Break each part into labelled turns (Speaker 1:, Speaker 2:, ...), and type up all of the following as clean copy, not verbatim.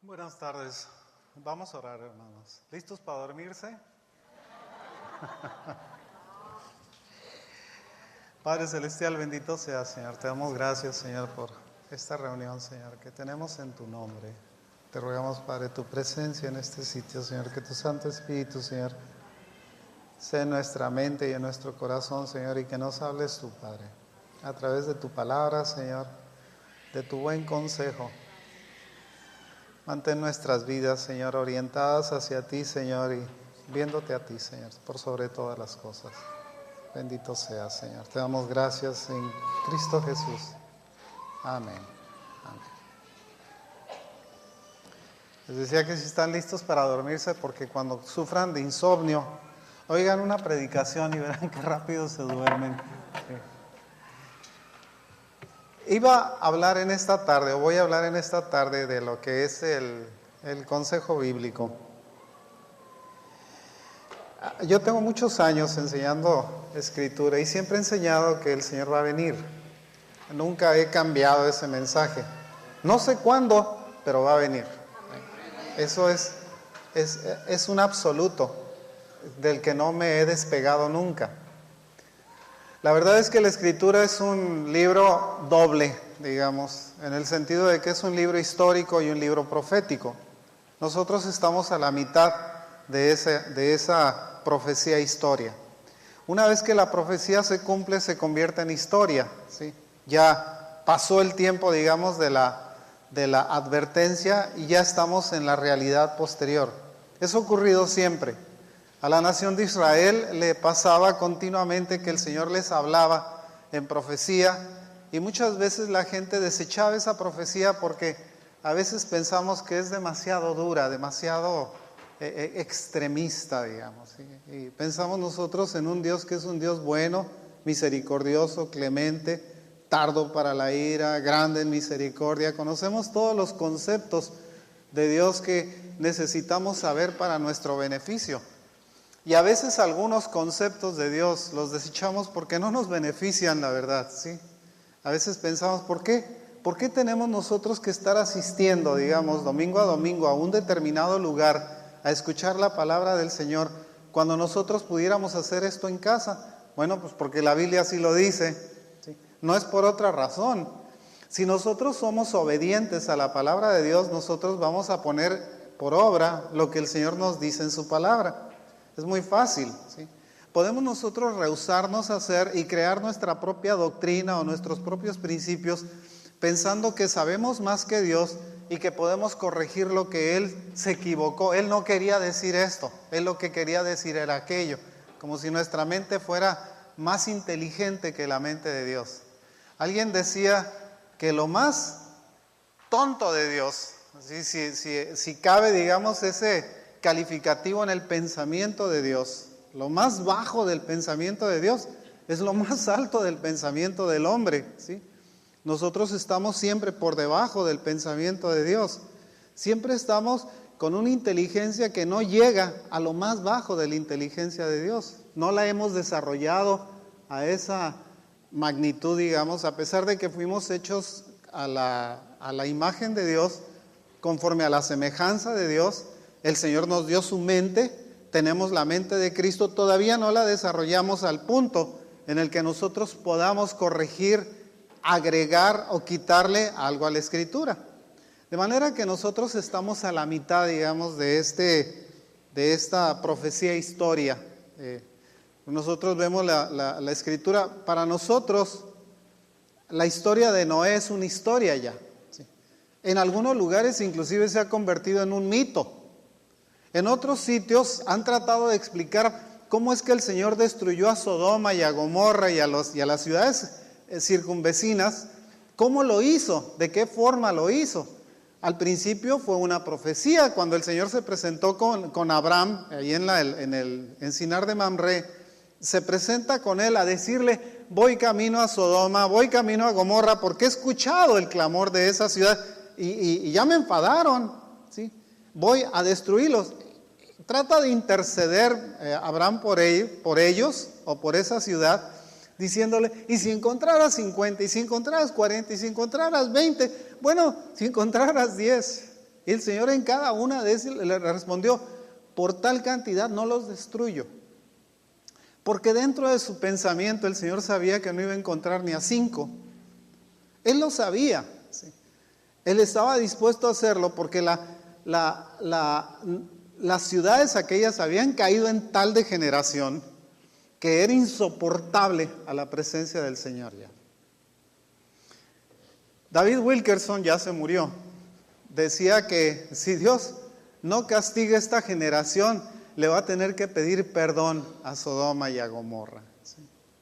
Speaker 1: Buenas tardes. Vamos a orar, hermanos. ¿Listos para dormirse? Padre Celestial, bendito sea, Señor. Te damos gracias, Señor, por esta reunión, Señor, que tenemos en tu nombre. Te rogamos, Padre, tu presencia en este sitio, Señor, que tu Santo Espíritu, Señor, sea en nuestra mente y en nuestro corazón, Señor, y que nos hables tú, Padre, a través de tu palabra, Señor, de tu buen consejo. Mantén nuestras vidas, Señor, orientadas hacia ti, Señor, y viéndote a ti, Señor, por sobre todas las cosas. Bendito seas, Señor. Te damos gracias en Cristo Jesús. Amén. Amén. Les decía que si están listos para dormirse, porque cuando sufran de insomnio, oigan una predicación y verán qué rápido se duermen. Sí. Iba a hablar en esta tarde, o voy a hablar en esta tarde de lo que es el consejo bíblico. Yo tengo muchos años enseñando escritura y siempre he enseñado que el Señor va a venir. Nunca he cambiado ese mensaje. No sé cuándo, pero va a venir. Eso es un absoluto del que no me he despegado nunca. La verdad es que la Escritura es un libro doble, digamos, en el sentido de que es un libro histórico y un libro profético. Nosotros estamos a la mitad de esa profecía historia. Una vez que la profecía se cumple, se convierte en historia, ¿sí? Ya pasó el tiempo, digamos, de la advertencia y ya estamos en la realidad posterior. Eso ha ocurrido siempre. A la nación de Israel le pasaba continuamente que el Señor les hablaba en profecía y muchas veces la gente desechaba esa profecía porque a veces pensamos que es demasiado dura, demasiado extremista, digamos, ¿sí? Y pensamos nosotros en un Dios que es un Dios bueno, misericordioso, clemente, tardo para la ira, grande en misericordia. Conocemos todos los conceptos de Dios que necesitamos saber para nuestro beneficio. Y a veces algunos conceptos de Dios los desechamos porque no nos benefician, la verdad, ¿sí? A veces pensamos, ¿por qué? ¿Por qué tenemos nosotros que estar asistiendo, digamos, domingo a domingo a un determinado lugar a escuchar la palabra del Señor cuando nosotros pudiéramos hacer esto en casa? Bueno, pues porque la Biblia así lo dice, ¿sí? No es por otra razón. Si nosotros somos obedientes a la palabra de Dios, nosotros vamos a poner por obra lo que el Señor nos dice en su palabra. Es muy fácil, ¿sí? Podemos nosotros rehusarnos a hacer y crear nuestra propia doctrina o nuestros propios principios pensando que sabemos más que Dios y que podemos corregir lo que Él se equivocó. Él no quería decir esto, Él lo que quería decir era aquello, como si nuestra mente fuera más inteligente que la mente de Dios. Alguien decía que lo más tonto de Dios, si cabe, digamos, ese calificativo en el pensamiento de Dios, lo más bajo del pensamiento de Dios es lo más alto del pensamiento del hombre, ¿sí? Nosotros estamos siempre por debajo del pensamiento de Dios. Siempre estamos con una inteligencia que no llega a lo más bajo de la inteligencia de Dios. No la hemos desarrollado a esa magnitud, digamos, a pesar de que fuimos hechos a la imagen de Dios, conforme a la semejanza de Dios. El Señor nos dio su mente, tenemos la mente de Cristo, todavía no la desarrollamos al punto en el que nosotros podamos corregir, agregar o quitarle algo a la Escritura. De manera que nosotros estamos a la mitad, digamos, de esta profecía historia. Nosotros vemos la Escritura. Para nosotros, la historia de Noé es una historia ya, ¿sí? En algunos lugares inclusive se ha convertido en un mito. En otros sitios han tratado de explicar cómo es que el Señor destruyó a Sodoma y a Gomorra y a las ciudades circunvecinas. ¿Cómo lo hizo? ¿De qué forma lo hizo? Al principio fue una profecía. Cuando el Señor se presentó con Abraham, ahí en el encinar de Mamre, se presenta con él a decirle: voy camino a Sodoma, voy camino a Gomorra, porque he escuchado el clamor de esa ciudad y ya me enfadaron, ¿sí? Voy a destruirlos. Trata de interceder Abraham por ellos o por esa ciudad, diciéndole: y si encontraras 50, y si encontraras 40, y si encontraras 20, bueno, si encontraras 10, Y el Señor en cada una de esas le respondió, por tal cantidad no los destruyo. Porque dentro de su pensamiento el Señor sabía que no iba a encontrar ni a 5. Él lo sabía. ¿Sí? Él estaba dispuesto a hacerlo porque las ciudades aquellas habían caído en tal degeneración que era insoportable a la presencia del Señor ya. David Wilkerson ya se murió. Decía que si Dios no castiga esta generación, le va a tener que pedir perdón a Sodoma y a Gomorra. ¿Sí?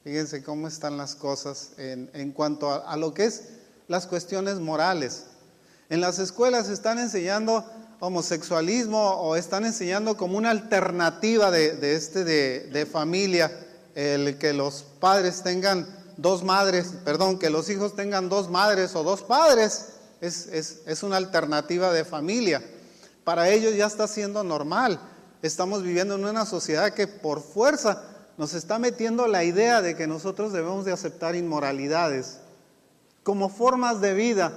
Speaker 1: Fíjense cómo están las cosas en cuanto a lo que es las cuestiones morales. En las escuelas están enseñando homosexualismo o están enseñando como una alternativa de familia, el que los padres tengan que los hijos tengan 2 madres o 2 padres, es una alternativa de familia. Para ellos ya está siendo normal. Estamos viviendo en una sociedad que por fuerza nos está metiendo la idea de que nosotros debemos de aceptar inmoralidades como formas de vida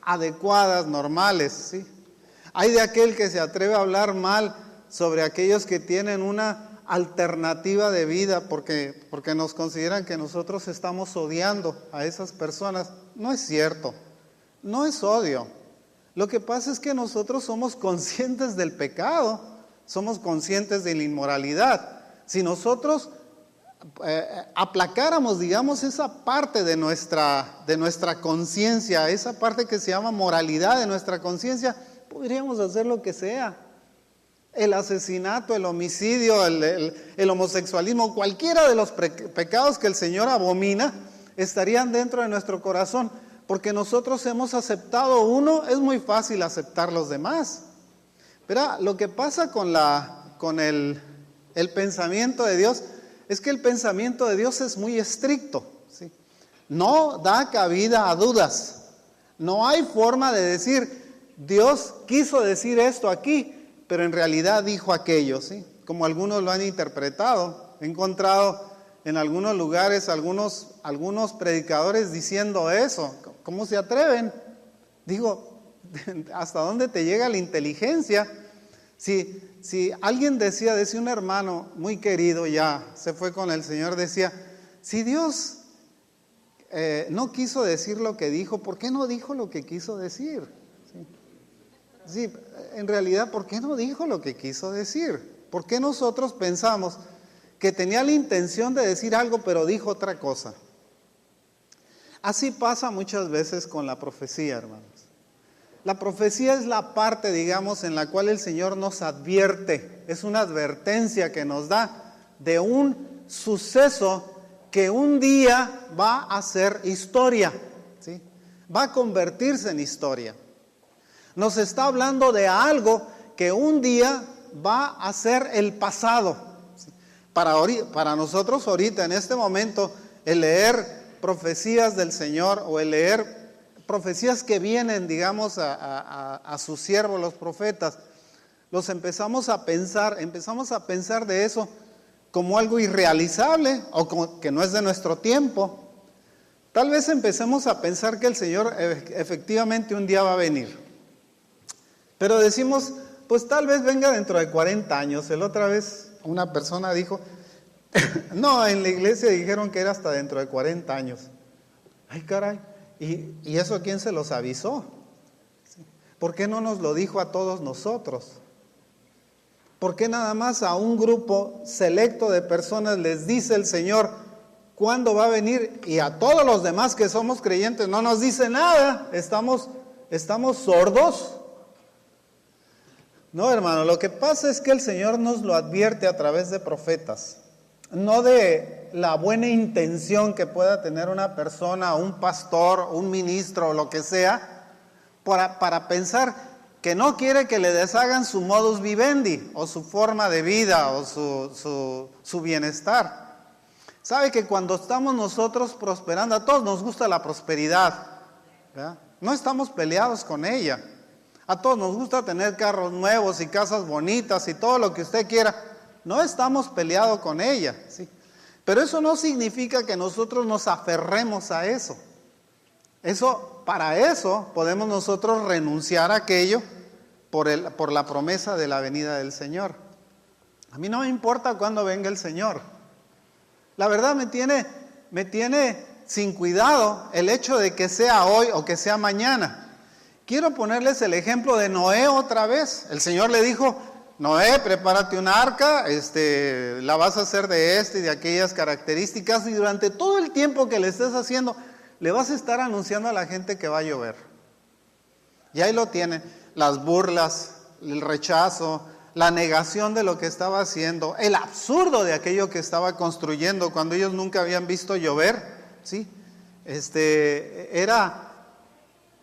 Speaker 1: adecuadas, normales, ¿sí? Hay de aquel que se atreve a hablar mal sobre aquellos que tienen una alternativa de vida porque nos consideran que nosotros estamos odiando a esas personas. No es cierto, no es odio. Lo que pasa es que nosotros somos conscientes del pecado, somos conscientes de la inmoralidad. Si nosotros aplacáramos, digamos, esa parte de nuestra conciencia, esa parte que se llama moralidad de nuestra conciencia, podríamos hacer lo que sea. El asesinato, el homicidio, el homosexualismo, cualquiera de los pecados que el Señor abomina, estarían dentro de nuestro corazón. Porque nosotros hemos aceptado uno, es muy fácil aceptar los demás. Pero lo que pasa con el pensamiento de Dios es que el pensamiento de Dios es muy estricto, ¿sí? No da cabida a dudas. No hay forma de decir, Dios quiso decir esto aquí, pero en realidad dijo aquello, ¿sí? Como algunos lo han interpretado. He encontrado en algunos lugares algunos predicadores diciendo eso. ¿Cómo se atreven? Digo, ¿hasta dónde te llega la inteligencia? Si alguien decía un hermano muy querido, ya se fue con el Señor, decía, si Dios no quiso decir lo que dijo, ¿por qué no dijo lo que quiso decir? Sí, en realidad, ¿por qué no dijo lo que quiso decir? ¿Por qué nosotros pensamos que tenía la intención de decir algo, pero dijo otra cosa? Así pasa muchas veces con la profecía, hermanos. La profecía es la parte, digamos, en la cual el Señor nos advierte. Es una advertencia que nos da de un suceso que un día va a ser historia, ¿sí? Va a convertirse en historia. Nos está hablando de algo que un día va a ser el pasado. ¿Sí? Para nosotros ahorita, en este momento, el leer profecías del Señor o el leer profecías que vienen, digamos, a sus siervos, los profetas, los empezamos a pensar de eso como algo irrealizable o como que no es de nuestro tiempo. Tal vez empecemos a pensar que el Señor efectivamente un día va a venir. Pero decimos, pues tal vez venga dentro de 40 años. La otra vez una persona dijo, no, en la iglesia dijeron que era hasta dentro de 40 años. Ay, caray. ¿Y eso quién se los avisó? ¿Por qué no nos lo dijo a todos nosotros? ¿Por qué nada más a un grupo selecto de personas les dice el Señor cuándo va a venir y a todos los demás que somos creyentes no nos dice nada? ¿Estamos sordos? No, hermano, lo que pasa es que el Señor nos lo advierte a través de profetas, no de la buena intención que pueda tener una persona, un pastor, un ministro o lo que sea, para pensar que no quiere que le deshagan su modus vivendi o su forma de vida o su bienestar. Sabe que cuando estamos nosotros prosperando, a todos nos gusta la prosperidad, ¿verdad? No estamos peleados con ella. A todos nos gusta tener carros nuevos y casas bonitas y todo lo que usted quiera. No estamos peleados con ella, ¿sí? Pero eso no significa que nosotros nos aferremos a eso. Para eso podemos nosotros renunciar a aquello por la promesa de la venida del Señor. A mí no me importa cuándo venga el Señor. La verdad me tiene sin cuidado el hecho de que sea hoy o que sea mañana. Quiero ponerles el ejemplo de Noé otra vez. El Señor le dijo: Noé, prepárate una arca, la vas a hacer de y de aquellas características, y durante todo el tiempo que le estés haciendo, le vas a estar anunciando a la gente que va a llover. Y ahí lo tienen, las burlas, el rechazo, la negación de lo que estaba haciendo, el absurdo de aquello que estaba construyendo cuando ellos nunca habían visto llover, ¿sí? Era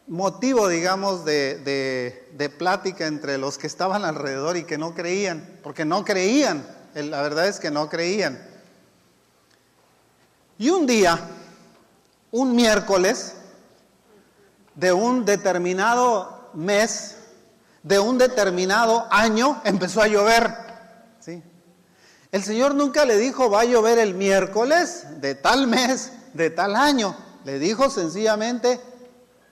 Speaker 1: motivo, digamos, de plática entre los que estaban alrededor y que no creían, porque no creían, la verdad es que no creían. Y un día, un miércoles de un determinado mes, de un determinado año, empezó a llover, ¿sí? El Señor nunca le dijo: va a llover el miércoles de tal mes, de tal año. Le dijo sencillamente: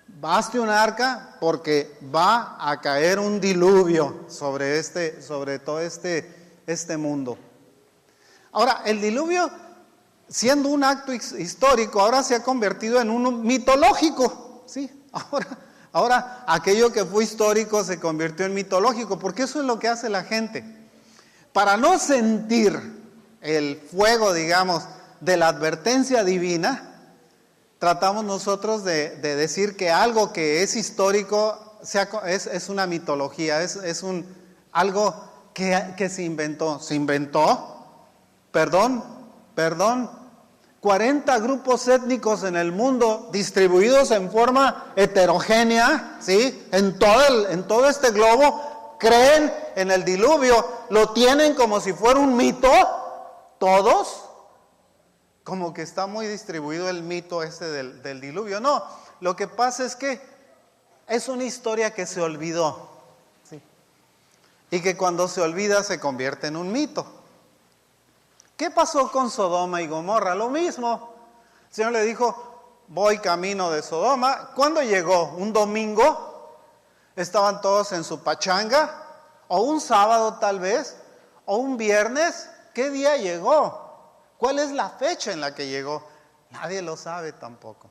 Speaker 1: baste un arca porque va a caer un diluvio sobre todo este mundo. Ahora, el diluvio, siendo un acto histórico, ahora se ha convertido en uno mitológico, ¿sí? Ahora aquello que fue histórico se convirtió en mitológico, porque eso es lo que hace la gente. Para no sentir el fuego, digamos, de la advertencia divina, tratamos nosotros de decir que algo que es histórico es una mitología, es algo que se inventó. ¿Se inventó? Perdón. 40 grupos étnicos en el mundo, distribuidos en forma heterogénea, ¿sí? En todo este globo, creen en el diluvio, lo tienen como si fuera un mito, todos. Como que está muy distribuido el mito del diluvio. No, lo que pasa es que es una historia que se olvidó, ¿sí? Y que cuando se olvida se convierte en un mito. ¿Qué pasó con Sodoma y Gomorra? Lo mismo. El Señor le dijo: voy camino de Sodoma. ¿Cuándo llegó? ¿Un domingo? ¿Estaban todos en su pachanga? ¿O un sábado tal vez? ¿O un viernes? ¿Qué día llegó? ¿Cuál es la fecha en la que llegó? Nadie lo sabe tampoco.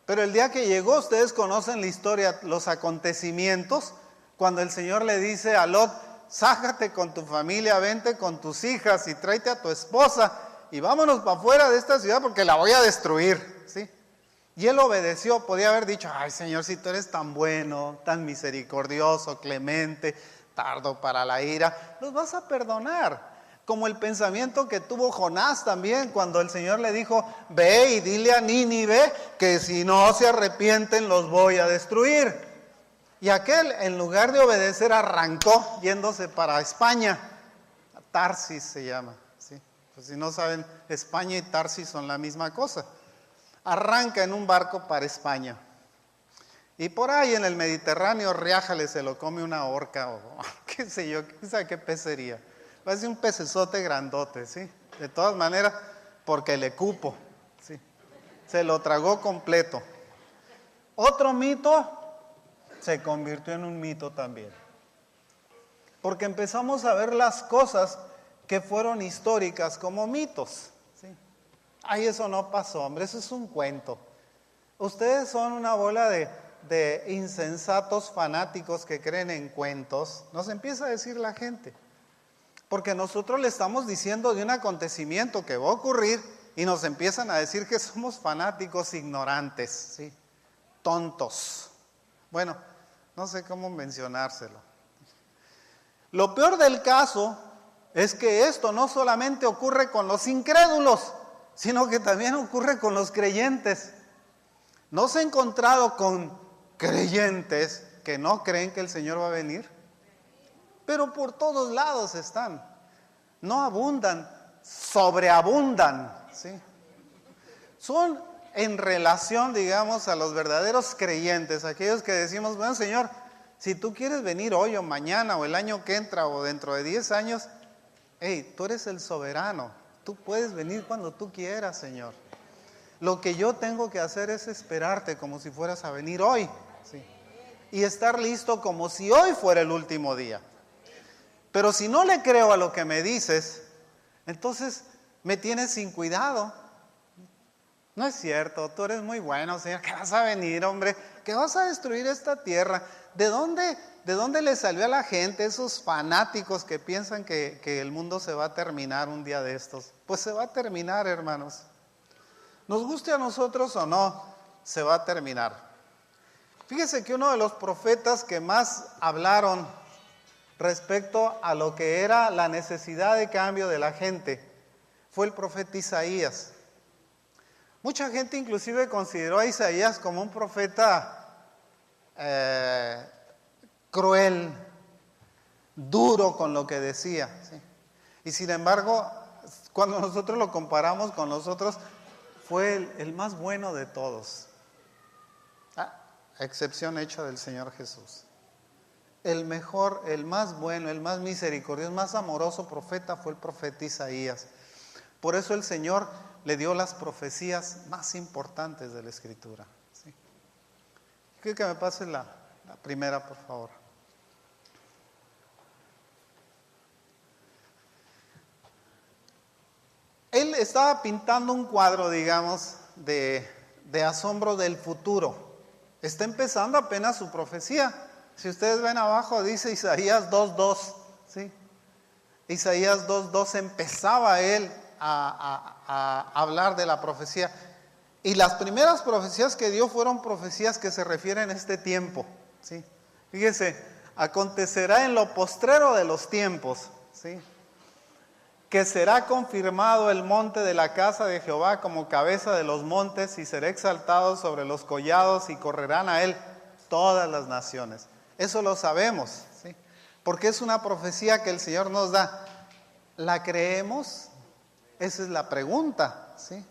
Speaker 1: Pero el día que llegó, ustedes conocen la historia, los acontecimientos, cuando el Señor le dice a Lot: sácate con tu familia, vente con tus hijas y tráete a tu esposa y vámonos para afuera de esta ciudad porque la voy a destruir, ¿sí? Y él obedeció. Podía haber dicho: ay, Señor, si tú eres tan bueno, tan misericordioso, clemente, tardo para la ira, los vas a perdonar. Como el pensamiento que tuvo Jonás también cuando el Señor le dijo: ve y dile a Nínive que si no se arrepienten los voy a destruir. Y aquel, en lugar de obedecer, arrancó yéndose para España. Tarsis se llama, ¿sí? Pues si no saben, España y Tarsis son la misma cosa. Arranca en un barco para España. Y por ahí en el Mediterráneo, riájale, se lo come una orca o qué sé yo, quién sabe qué pez sería. Parece un pecesote grandote, ¿sí? De todas maneras, porque le cupo, ¿sí? Se lo tragó completo. Otro mito se convirtió en un mito también. Porque empezamos a ver las cosas que fueron históricas como mitos, ¿sí? Ay, eso no pasó, hombre, eso es un cuento. Ustedes son una bola de insensatos fanáticos que creen en cuentos, nos empieza a decir la gente. Porque nosotros le estamos diciendo de un acontecimiento que va a ocurrir y nos empiezan a decir que somos fanáticos ignorantes, ¿sí? Tontos. Bueno, no sé cómo mencionárselo. Lo peor del caso es que esto no solamente ocurre con los incrédulos, sino que también ocurre con los creyentes. ¿No se ha encontrado con creyentes que no creen que el Señor va a venir? Pero por todos lados están. No abundan, sobreabundan, ¿sí? Son en relación, digamos, a los verdaderos creyentes, aquellos que decimos: bueno, Señor, si tú quieres venir hoy o mañana o el año que entra o dentro de 10 años, hey, tú eres el soberano, tú puedes venir cuando tú quieras, Señor. Lo que yo tengo que hacer es esperarte como si fueras a venir hoy, ¿sí? y estar listo como si hoy fuera el último día. Pero si no le creo a lo que me dices, entonces me tienes sin cuidado. No es cierto, tú eres muy bueno, Señor, que vas a venir, hombre, que vas a destruir esta tierra. ¿De dónde le salió a la gente, esos fanáticos que piensan que el mundo se va a terminar un día de estos? Pues se va a terminar, hermanos. Nos guste a nosotros o no, se va a terminar. Fíjese que uno de los profetas que más hablaron respecto a lo que era la necesidad de cambio de la gente fue el profeta Isaías. Mucha gente inclusive consideró a Isaías como un profeta cruel, duro con lo que decía, ¿sí? Y sin embargo, cuando nosotros lo comparamos con los otros, fue el más bueno de todos, a excepción hecha del Señor Jesús. El mejor, el más bueno, el más misericordioso, el más amoroso profeta fue el profeta Isaías. Por eso el Señor le dio las profecías más importantes de la Escritura, ¿sí? Quiero que me pase la primera, por favor. Él estaba pintando un cuadro, digamos, de asombro del futuro. Está empezando apenas su profecía. Si ustedes ven abajo, dice Isaías 2:2, ¿sí? Isaías 2:2 empezaba él a hablar de la profecía. Y las primeras profecías que dio fueron profecías que se refieren a este tiempo, ¿sí? Fíjese, acontecerá en lo postrero de los tiempos, ¿sí?, que será confirmado el monte de la casa de Jehová como cabeza de los montes, y será exaltado sobre los collados, y correrán a él todas las naciones. Eso lo sabemos, ¿sí?, porque es una profecía que el Señor nos da. ¿La creemos? Esa es la pregunta, ¿sí?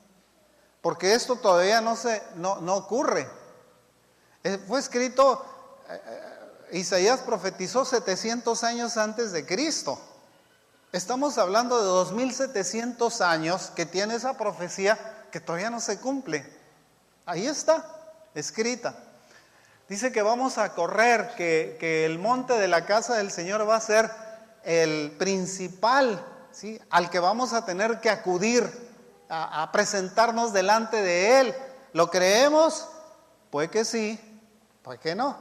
Speaker 1: Porque esto todavía no ocurre. Fue escrito, Isaías profetizó 700 años antes de Cristo. Estamos hablando de 2700 años que tiene esa profecía que todavía no se cumple. Ahí está, escrita. Dice que vamos a correr, que el monte de la casa del Señor va a ser el principal, ¿sí?, al que vamos a tener que acudir a presentarnos delante de Él. ¿Lo creemos? Puede que sí, puede que no.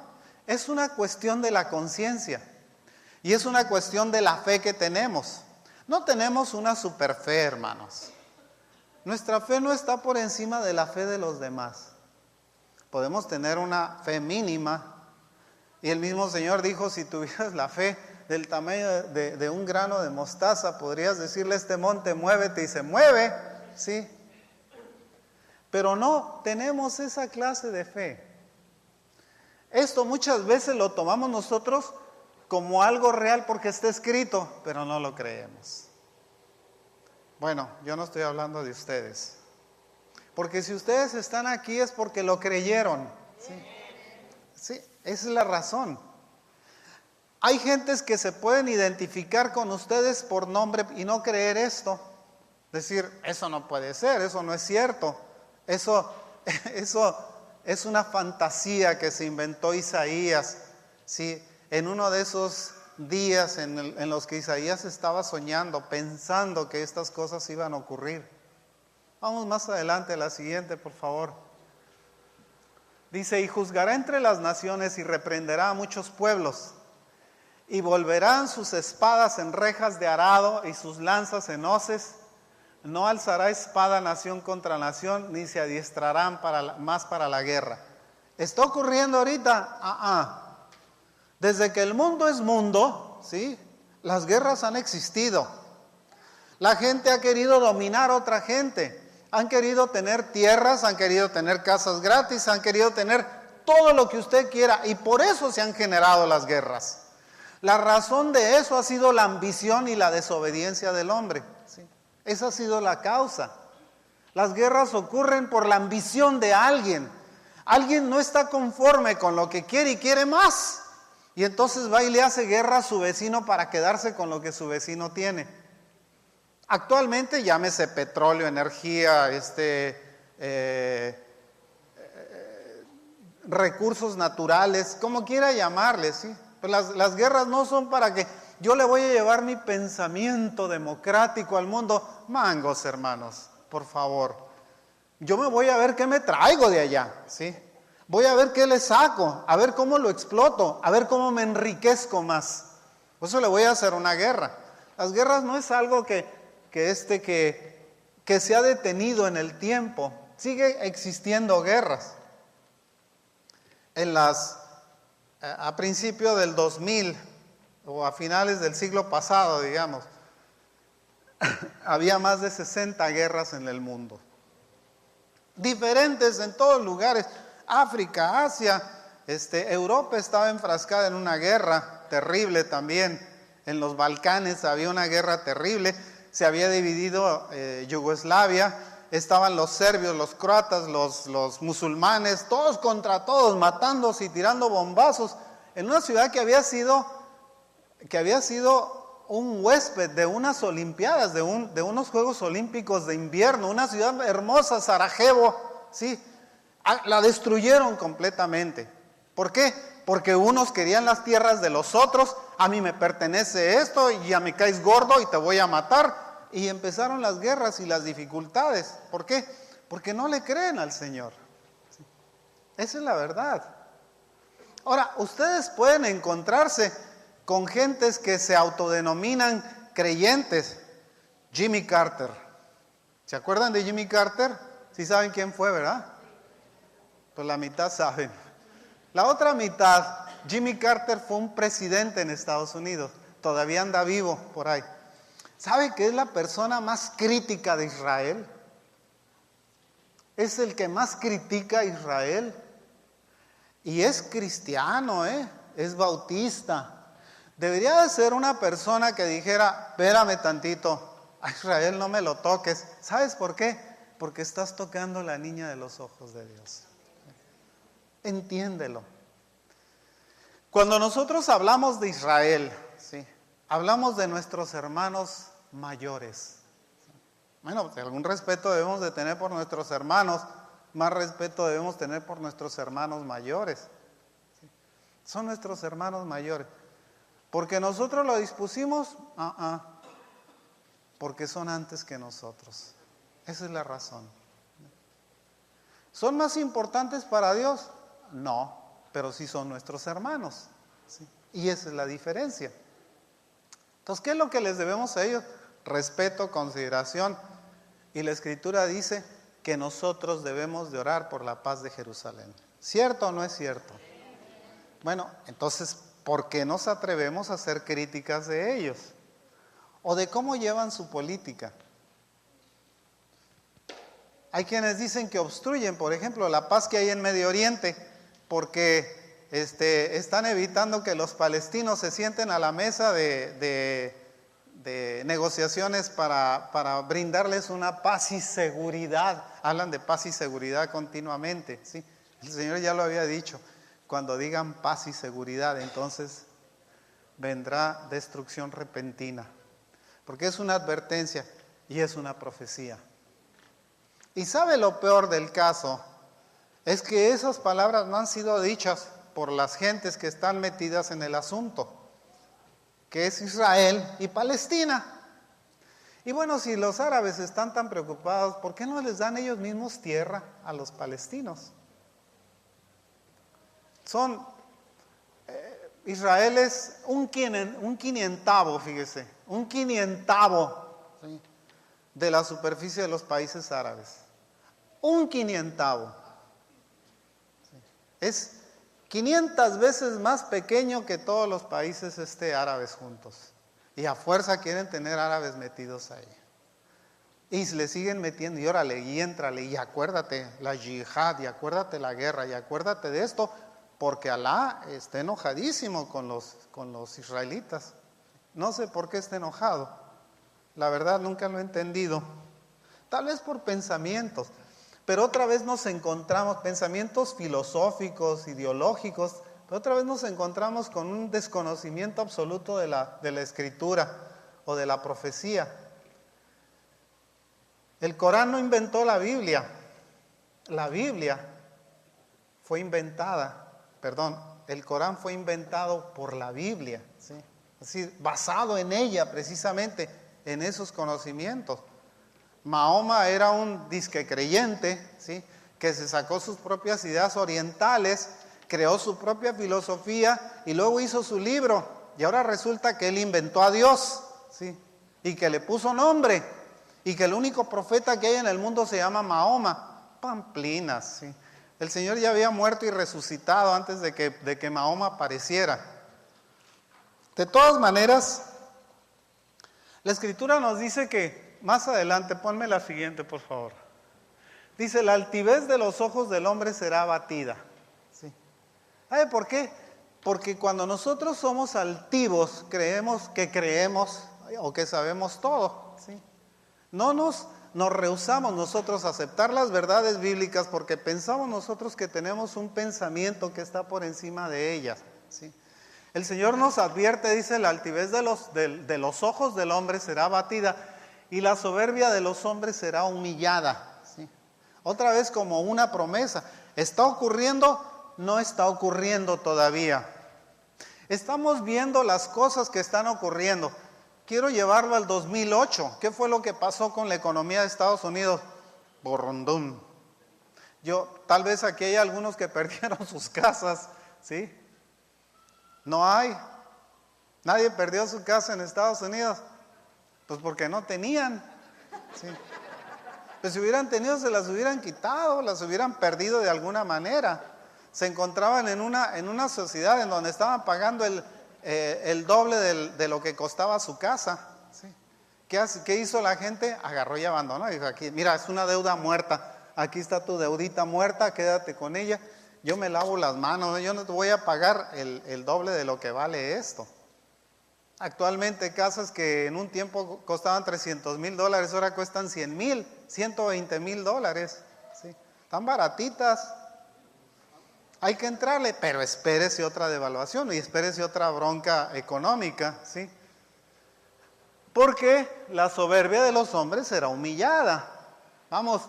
Speaker 1: Es una cuestión de la conciencia y es una cuestión de la fe que tenemos. No tenemos una super fe, hermanos. Nuestra fe no está por encima de la fe de los demás. Podemos tener una fe mínima, y el mismo Señor dijo: si tuvieras la fe del tamaño de un grano de mostaza, podrías decirle a este monte: muévete, y se mueve, ¿sí? Pero no tenemos esa clase de fe. Esto muchas veces lo tomamos nosotros como algo real porque está escrito, pero no lo creemos. Bueno, yo no estoy hablando de ustedes, porque si ustedes están aquí es porque lo creyeron, ¿sí? Sí, esa es la razón. Hay gentes que se pueden identificar con ustedes por nombre y no creer esto. Decir: eso no puede ser, eso no es cierto, eso es una fantasía que se inventó Isaías, ¿sí?, en uno de esos días en los que Isaías estaba soñando, pensando que estas cosas iban a ocurrir. Vamos más adelante a la siguiente, por favor. Dice: y juzgará entre las naciones y reprenderá a muchos pueblos, y volverán sus espadas en rejas de arado y sus lanzas en hoces. No alzará espada nación contra nación, ni se adiestrarán más para la guerra. ¿Está ocurriendo ahorita? Desde que el mundo es mundo, ¿sí?, las guerras han existido. La gente ha querido dominar a otra gente. Han querido tener tierras, han querido tener casas gratis, han querido tener todo lo que usted quiera, y por eso se han generado las guerras. La razón de eso ha sido la ambición y la desobediencia del hombre, ¿sí? Esa ha sido la causa. Las guerras ocurren por la ambición de alguien. Alguien no está conforme con lo que quiere y quiere más, y entonces va y le hace guerra a su vecino para quedarse con lo que su vecino tiene. Actualmente, llámese petróleo, energía, recursos naturales, como quiera llamarle, ¿sí? Pero las guerras no son para que yo le voy a llevar mi pensamiento democrático al mundo. Mangos, hermanos, por favor. Yo me voy a ver qué me traigo de allá, ¿sí? Voy a ver qué le saco, a ver cómo lo exploto, a ver cómo me enriquezco más. Por eso le voy a hacer una guerra. Las guerras no es algo que se ha detenido en el tiempo. Sigue existiendo guerras. A principios del 2000 o a finales del siglo pasado, digamos, había más de 60 guerras en el mundo. Diferentes en todos lugares. África, Asia, Europa estaba enfrascada en una guerra terrible también. En los Balcanes había una guerra terrible. Se había dividido Yugoslavia. Estaban los serbios, los croatas, los musulmanes, todos contra todos, matándose y tirando bombazos. En una ciudad que había sido un huésped de unas olimpiadas, de unos Juegos Olímpicos de invierno. Una ciudad hermosa, Sarajevo, ¿sí? La destruyeron completamente. ¿Por qué? Porque unos querían las tierras de los otros. A mí me pertenece esto y ya me caes gordo y te voy a matar. Y empezaron las guerras y las dificultades. ¿Por qué? Porque no le creen al Señor. Esa es la verdad. Ahora, ustedes pueden encontrarse con gentes que se autodenominan creyentes. Jimmy Carter. ¿Se acuerdan de Jimmy Carter? Sí saben quién fue, ¿verdad? Pues la mitad saben. La otra mitad, Jimmy Carter fue un presidente en Estados Unidos. Todavía anda vivo por ahí. ¿Sabe que es la persona más crítica de Israel? Es el que más critica a Israel. Y es cristiano, es bautista. Debería de ser una persona que dijera, espérame tantito, a Israel no me lo toques. ¿Sabes por qué? Porque estás tocando la niña de los ojos de Dios. Entiéndelo. Cuando nosotros hablamos de Israel, ¿sí? Hablamos de nuestros hermanos mayores. Bueno, algún respeto debemos de tener por nuestros hermanos, más respeto debemos tener por nuestros hermanos mayores. ¿Sí? Son nuestros hermanos mayores. ¿Porque nosotros lo dispusimos? Porque son antes que nosotros. Esa es la razón. ¿Son más importantes para Dios? No, pero sí son nuestros hermanos. ¿Sí? Y esa es la diferencia. Entonces, ¿qué es lo que les debemos a ellos? Respeto, consideración. Y la Escritura dice que nosotros debemos de orar por la paz de Jerusalén. ¿Cierto o no es cierto? Bueno, entonces, ¿por qué nos atrevemos a hacer críticas de ellos? O de cómo llevan su política. Hay quienes dicen que obstruyen, por ejemplo, la paz que hay en Medio Oriente, porque están evitando que los palestinos se sienten a la mesa de negociaciones para brindarles una paz y seguridad. Hablan de paz y seguridad continuamente, ¿sí? El Señor ya lo había dicho. Cuando digan paz y seguridad, entonces vendrá destrucción repentina. Porque es una advertencia y es una profecía. Y sabe lo peor del caso, es que esas palabras no han sido dichas por las gentes que están metidas en el asunto, que es Israel y Palestina. Y bueno, si los árabes están tan preocupados, ¿por qué no les dan ellos mismos tierra a los palestinos? Israel es un quinientavo, fíjese, un quinientavo, ¿sí?, de la superficie de los países árabes. Un quinientavo. ¿Sí? Es 500 veces más pequeño que todos los países árabes juntos. Y a fuerza quieren tener árabes metidos ahí. Y le siguen metiendo, y órale, y éntrale, y acuérdate la yihad, y acuérdate la guerra, y acuérdate de esto, porque Alá está enojadísimo con los israelitas. No sé por qué está enojado. La verdad nunca lo he entendido. Tal vez por pensamientos. Pero otra vez nos encontramos, pensamientos filosóficos, ideológicos, pero otra vez nos encontramos con un desconocimiento absoluto de la Escritura o de la profecía. El Corán no inventó la Biblia. La Biblia fue inventada, perdón, el Corán fue inventado por la Biblia, ¿sí? Es decir, basado en ella precisamente, en esos conocimientos. Mahoma era un disque creyente, ¿sí? Que se sacó sus propias ideas orientales, creó su propia filosofía y luego hizo su libro. Y ahora resulta que él inventó a Dios, ¿sí? Y que le puso nombre, y que el único profeta que hay en el mundo se llama Mahoma. Pamplinas, ¿sí? El Señor ya había muerto y resucitado antes de que Mahoma apareciera. De todas maneras, la Escritura nos dice que, más adelante, ponme la siguiente, por favor. Dice, la altivez de los ojos del hombre será abatida. ¿Sí? ¿Sabe por qué? Porque cuando nosotros somos altivos, creemos o que sabemos todo. ¿Sí? No nos rehusamos nosotros a aceptar las verdades bíblicas porque pensamos nosotros que tenemos un pensamiento que está por encima de ellas. ¿Sí? El Señor nos advierte, dice, la altivez de los ojos del hombre será abatida y la soberbia de los hombres será humillada. ¿Sí? Otra vez como una promesa. ¿Está ocurriendo? No está ocurriendo todavía. Estamos viendo las cosas que están ocurriendo. Quiero llevarlo al 2008. ¿Qué fue lo que pasó con la economía de Estados Unidos? Borrondún. Tal vez aquí hay algunos que perdieron sus casas, ¿sí? No hay. Nadie perdió su casa en Estados Unidos. Pues porque no tenían. ¿Sí? Pues si hubieran tenido, se las hubieran quitado, las hubieran perdido de alguna manera. Se encontraban en una sociedad en donde estaban pagando el doble de lo que costaba su casa. ¿Sí? ¿Qué hizo la gente? Agarró y abandonó. Dijo, aquí, mira, es una deuda muerta. Aquí está tu deudita muerta, quédate con ella. Yo me lavo las manos, yo no te voy a pagar el doble de lo que vale esto. Actualmente casas que en un tiempo costaban $300,000, ahora cuestan $100,000, $120,000. ¿Sí? Están baratitas. Hay que entrarle, pero espérese otra devaluación y espérese otra bronca económica, ¿sí? Porque la soberbia de los hombres será humillada. Vamos,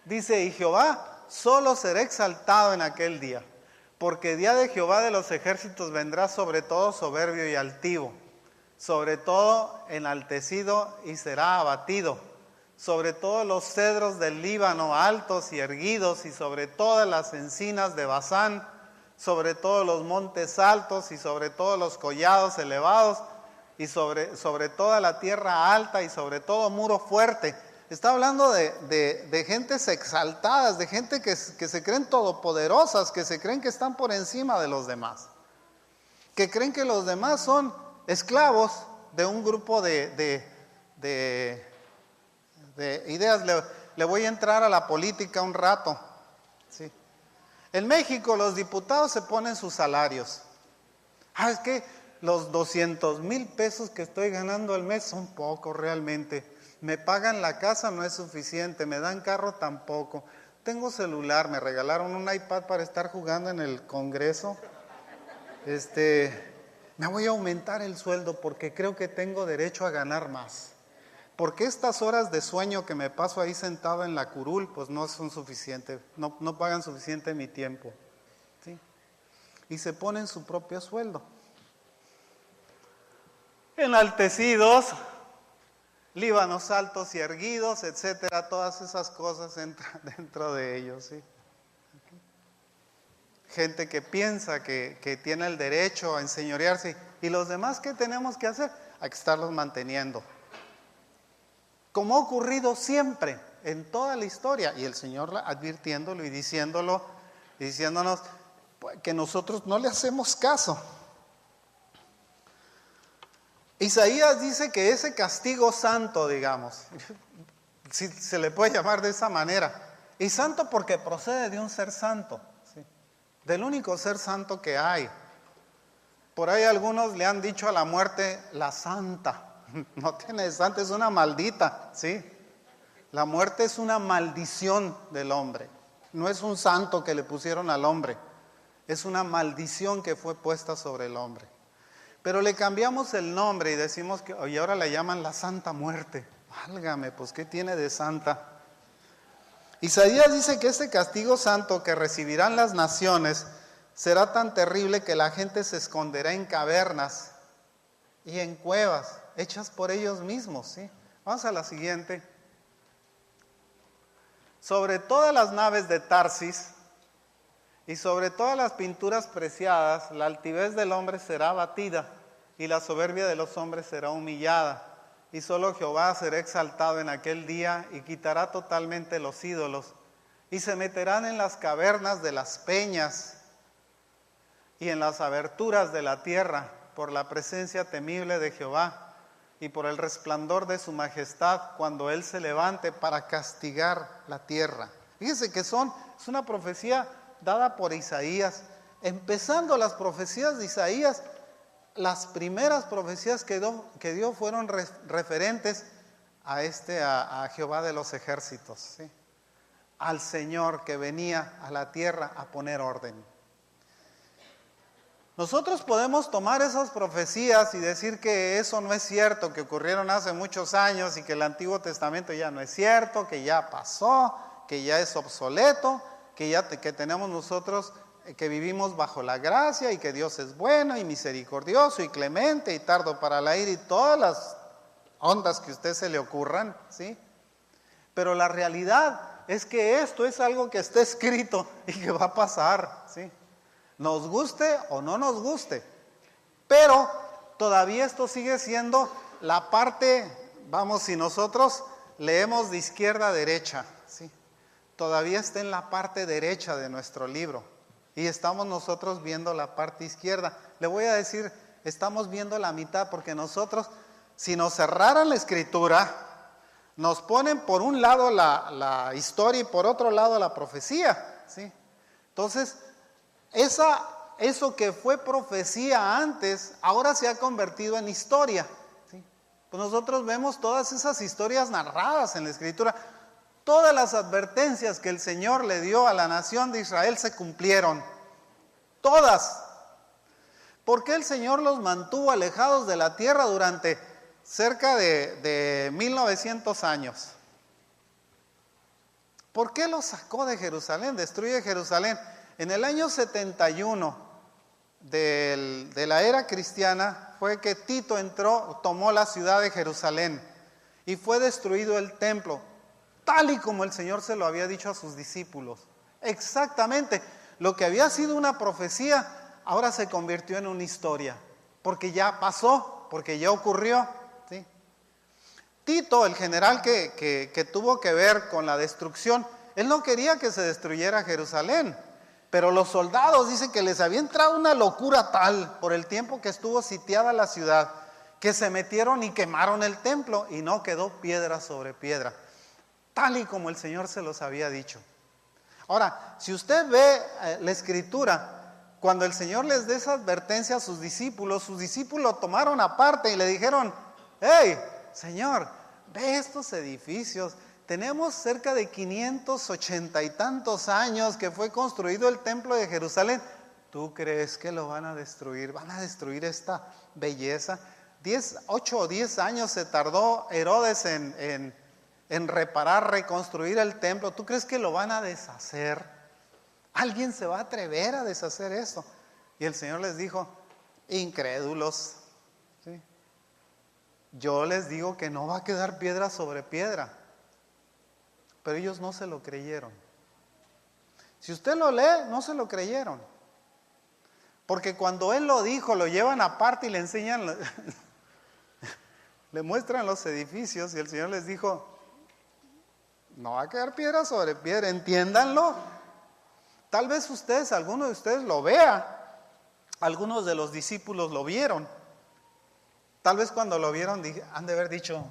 Speaker 1: dice, y Jehová solo será exaltado en aquel día, porque día de Jehová de los ejércitos vendrá sobre todo soberbio y altivo, sobre todo enaltecido y será abatido, sobre todos los cedros del Líbano altos y erguidos, y sobre todas las encinas de Basán, sobre todos los montes altos y sobre todos los collados elevados, y sobre toda la tierra alta y sobre todo muro fuerte. Está hablando de gentes exaltadas, de gente que se creen todopoderosas, que se creen que están por encima de los demás, que creen que los demás son esclavos de un grupo de ideas. Le voy a entrar a la política un rato. ¿Sí? En México los diputados se ponen sus salarios. Es que los 200,000 pesos que estoy ganando al mes son pocos realmente. Me pagan la casa, no es suficiente. Me dan carro, tampoco. Tengo celular, me regalaron un iPad para estar jugando en el Congreso. Me voy a aumentar el sueldo porque creo que tengo derecho a ganar más. Porque estas horas de sueño que me paso ahí sentado en la curul, pues no son suficientes, no pagan suficiente mi tiempo. ¿Sí? Y se ponen su propio sueldo. Enaltecidos, Líbanos altos y erguidos, etcétera, todas esas cosas entran dentro de ellos. ¿Sí? Gente que piensa que tiene el derecho a enseñorearse. ¿Y los demás qué tenemos que hacer? Hay que estarlos manteniendo. Como ha ocurrido siempre en toda la historia. Y el Señor advirtiéndolo y diciéndonos que nosotros no le hacemos caso. Isaías dice que ese castigo santo, digamos, si se le puede llamar de esa manera, y santo porque procede de un ser santo, ¿sí? Del único ser santo que hay. Por ahí algunos le han dicho a la muerte la santa. No tiene santa, es una maldita, ¿sí? La muerte es una maldición del hombre. No es un santo que le pusieron al hombre, es una maldición que fue puesta sobre el hombre. Pero le cambiamos el nombre y decimos que y ahora la llaman la Santa Muerte. Válgame, pues ¿qué tiene de santa? Isaías dice que este castigo santo que recibirán las naciones será tan terrible que la gente se esconderá en cavernas y en cuevas hechas por ellos mismos, ¿sí? Vamos a la siguiente. Sobre todas las naves de Tarsis y sobre todas las pinturas preciadas, la altivez del hombre será abatida y la soberbia de los hombres será humillada. Y solo Jehová será exaltado en aquel día y quitará totalmente los ídolos. Y se meterán en las cavernas de las peñas y en las aberturas de la tierra por la presencia temible de Jehová y por el resplandor de su majestad cuando Él se levante para castigar la tierra. Fíjense que es una profecía dada por Isaías. Empezando las profecías de Isaías, las primeras profecías que dio fueron referentes a Jehová de los ejércitos, ¿sí? Al Señor que venía a la tierra a poner orden. Nosotros podemos tomar esas profecías y decir que eso no es cierto, que ocurrieron hace muchos años y que el Antiguo Testamento ya no es cierto, que ya pasó, que ya es obsoleto, que tenemos nosotros que vivimos bajo la gracia y que Dios es bueno y misericordioso y clemente y tardo para la ira y todas las ondas que a usted se le ocurran, ¿sí? Pero la realidad es que esto es algo que está escrito y que va a pasar, ¿sí? Nos guste o no nos guste. Pero todavía esto sigue siendo la parte, si nosotros leemos de izquierda a derecha, ¿sí? Todavía está en la parte derecha de nuestro libro. Y estamos nosotros viendo la parte izquierda. Le voy a decir, estamos viendo la mitad porque nosotros, si nos cerraran la escritura, nos ponen por un lado la historia y por otro lado la profecía, ¿sí? Entonces, eso que fue profecía antes, ahora se ha convertido en historia, ¿sí? Pues nosotros vemos todas esas historias narradas en la escritura. Todas las advertencias que el Señor le dio a la nación de Israel se cumplieron. Todas. ¿Por qué el Señor los mantuvo alejados de la tierra durante cerca de 1900 años? ¿Por qué los sacó de Jerusalén? Destruye Jerusalén. En el año 71 de la era cristiana fue que Tito tomó la ciudad de Jerusalén y fue destruido el templo, tal y como el Señor se lo había dicho a sus discípulos. Exactamente, lo que había sido una profecía, ahora se convirtió en una historia, porque ya pasó, porque ya ocurrió, ¿sí? Tito, el general que tuvo que ver con la destrucción, él no quería que se destruyera Jerusalén, pero los soldados dicen que les había entrado una locura tal por el tiempo que estuvo sitiada la ciudad, que se metieron y quemaron el templo y no quedó piedra sobre piedra, tal y como el Señor se los había dicho. Ahora, si usted ve la escritura, cuando el Señor les dé esa advertencia a sus discípulos tomaron aparte y le dijeron: hey, Señor, ve estos edificios, tenemos cerca de 580 y tantos años que fue construido el templo de Jerusalén. ¿Tú crees que lo van a destruir? ¿Van a destruir esta belleza? 8 o 10 años se tardó Herodes en reparar, reconstruir el templo. ¿Tú crees que lo van a deshacer? ¿Alguien se va a atrever a deshacer eso? Y el Señor les dijo: incrédulos, ¿sí? Yo les digo que no va a quedar piedra sobre piedra. Pero ellos no se lo creyeron. Si usted lo lee, no se lo creyeron. Porque cuando Él lo dijo, lo llevan aparte y le enseñan, le muestran los edificios y el Señor les dijo: no va a quedar piedra sobre piedra, entiéndanlo. Tal vez alguno de ustedes lo vea, algunos de los discípulos lo vieron. Tal vez cuando lo vieron han de haber dicho: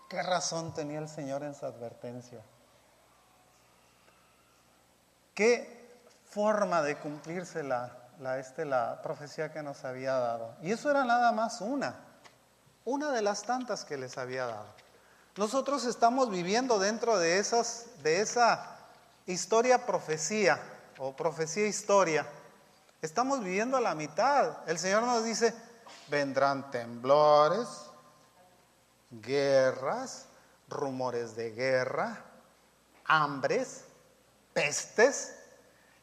Speaker 1: ¿qué razón tenía el Señor en su advertencia? ¿Qué forma de cumplirse la profecía que nos había dado? Y eso era nada más una de las tantas que les había dado. Nosotros estamos viviendo dentro de esa historia profecía o profecía historia. Estamos viviendo a la mitad. El Señor nos dice: vendrán temblores, guerras, rumores de guerra, hambres, pestes,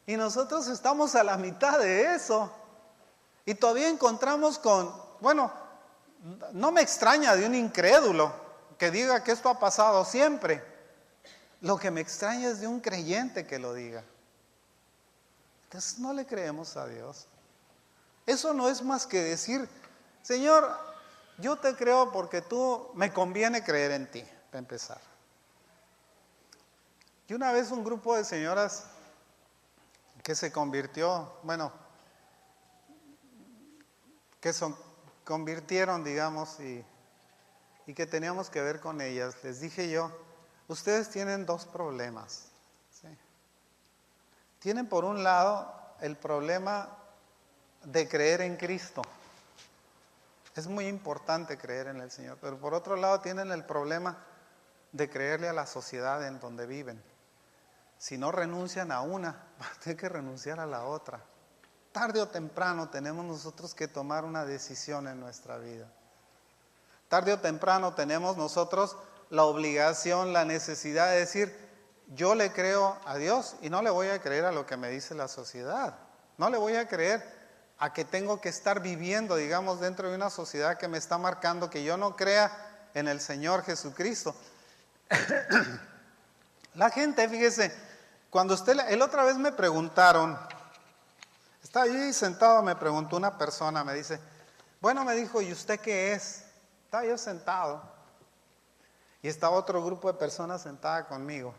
Speaker 1: y nosotros estamos a la mitad de eso. Y todavía encontramos no me extraña de un incrédulo que diga que esto ha pasado siempre. Lo que me extraña es de un creyente que lo diga. Entonces no le creemos a Dios. Eso no es más que decir, Señor, yo te creo porque me conviene creer en ti, para empezar. Y una vez un grupo de señoras que se convirtió, convirtieron, digamos, y que teníamos que ver con ellas, les dije yo, ustedes tienen dos problemas, ¿sí? Tienen por un lado el problema de creer en Cristo. Es muy importante creer en el Señor, pero por otro lado tienen el problema de creerle a la sociedad en donde viven. Si no renuncian a una, van a tener que renunciar a la otra. Tarde o temprano tenemos nosotros que tomar una decisión en nuestra vida. Tarde o temprano tenemos nosotros la obligación, la necesidad de decir, yo le creo a Dios y no le voy a creer a lo que me dice la sociedad. No le voy a creer a que tengo que estar viviendo, digamos, dentro de una sociedad que me está marcando que yo no crea en el Señor Jesucristo. La gente, fíjese, cuando el otra vez me preguntaron, estaba allí sentado, me preguntó una persona, me dice, me dijo, ¿y usted qué es? Estaba yo sentado y estaba otro grupo de personas sentada conmigo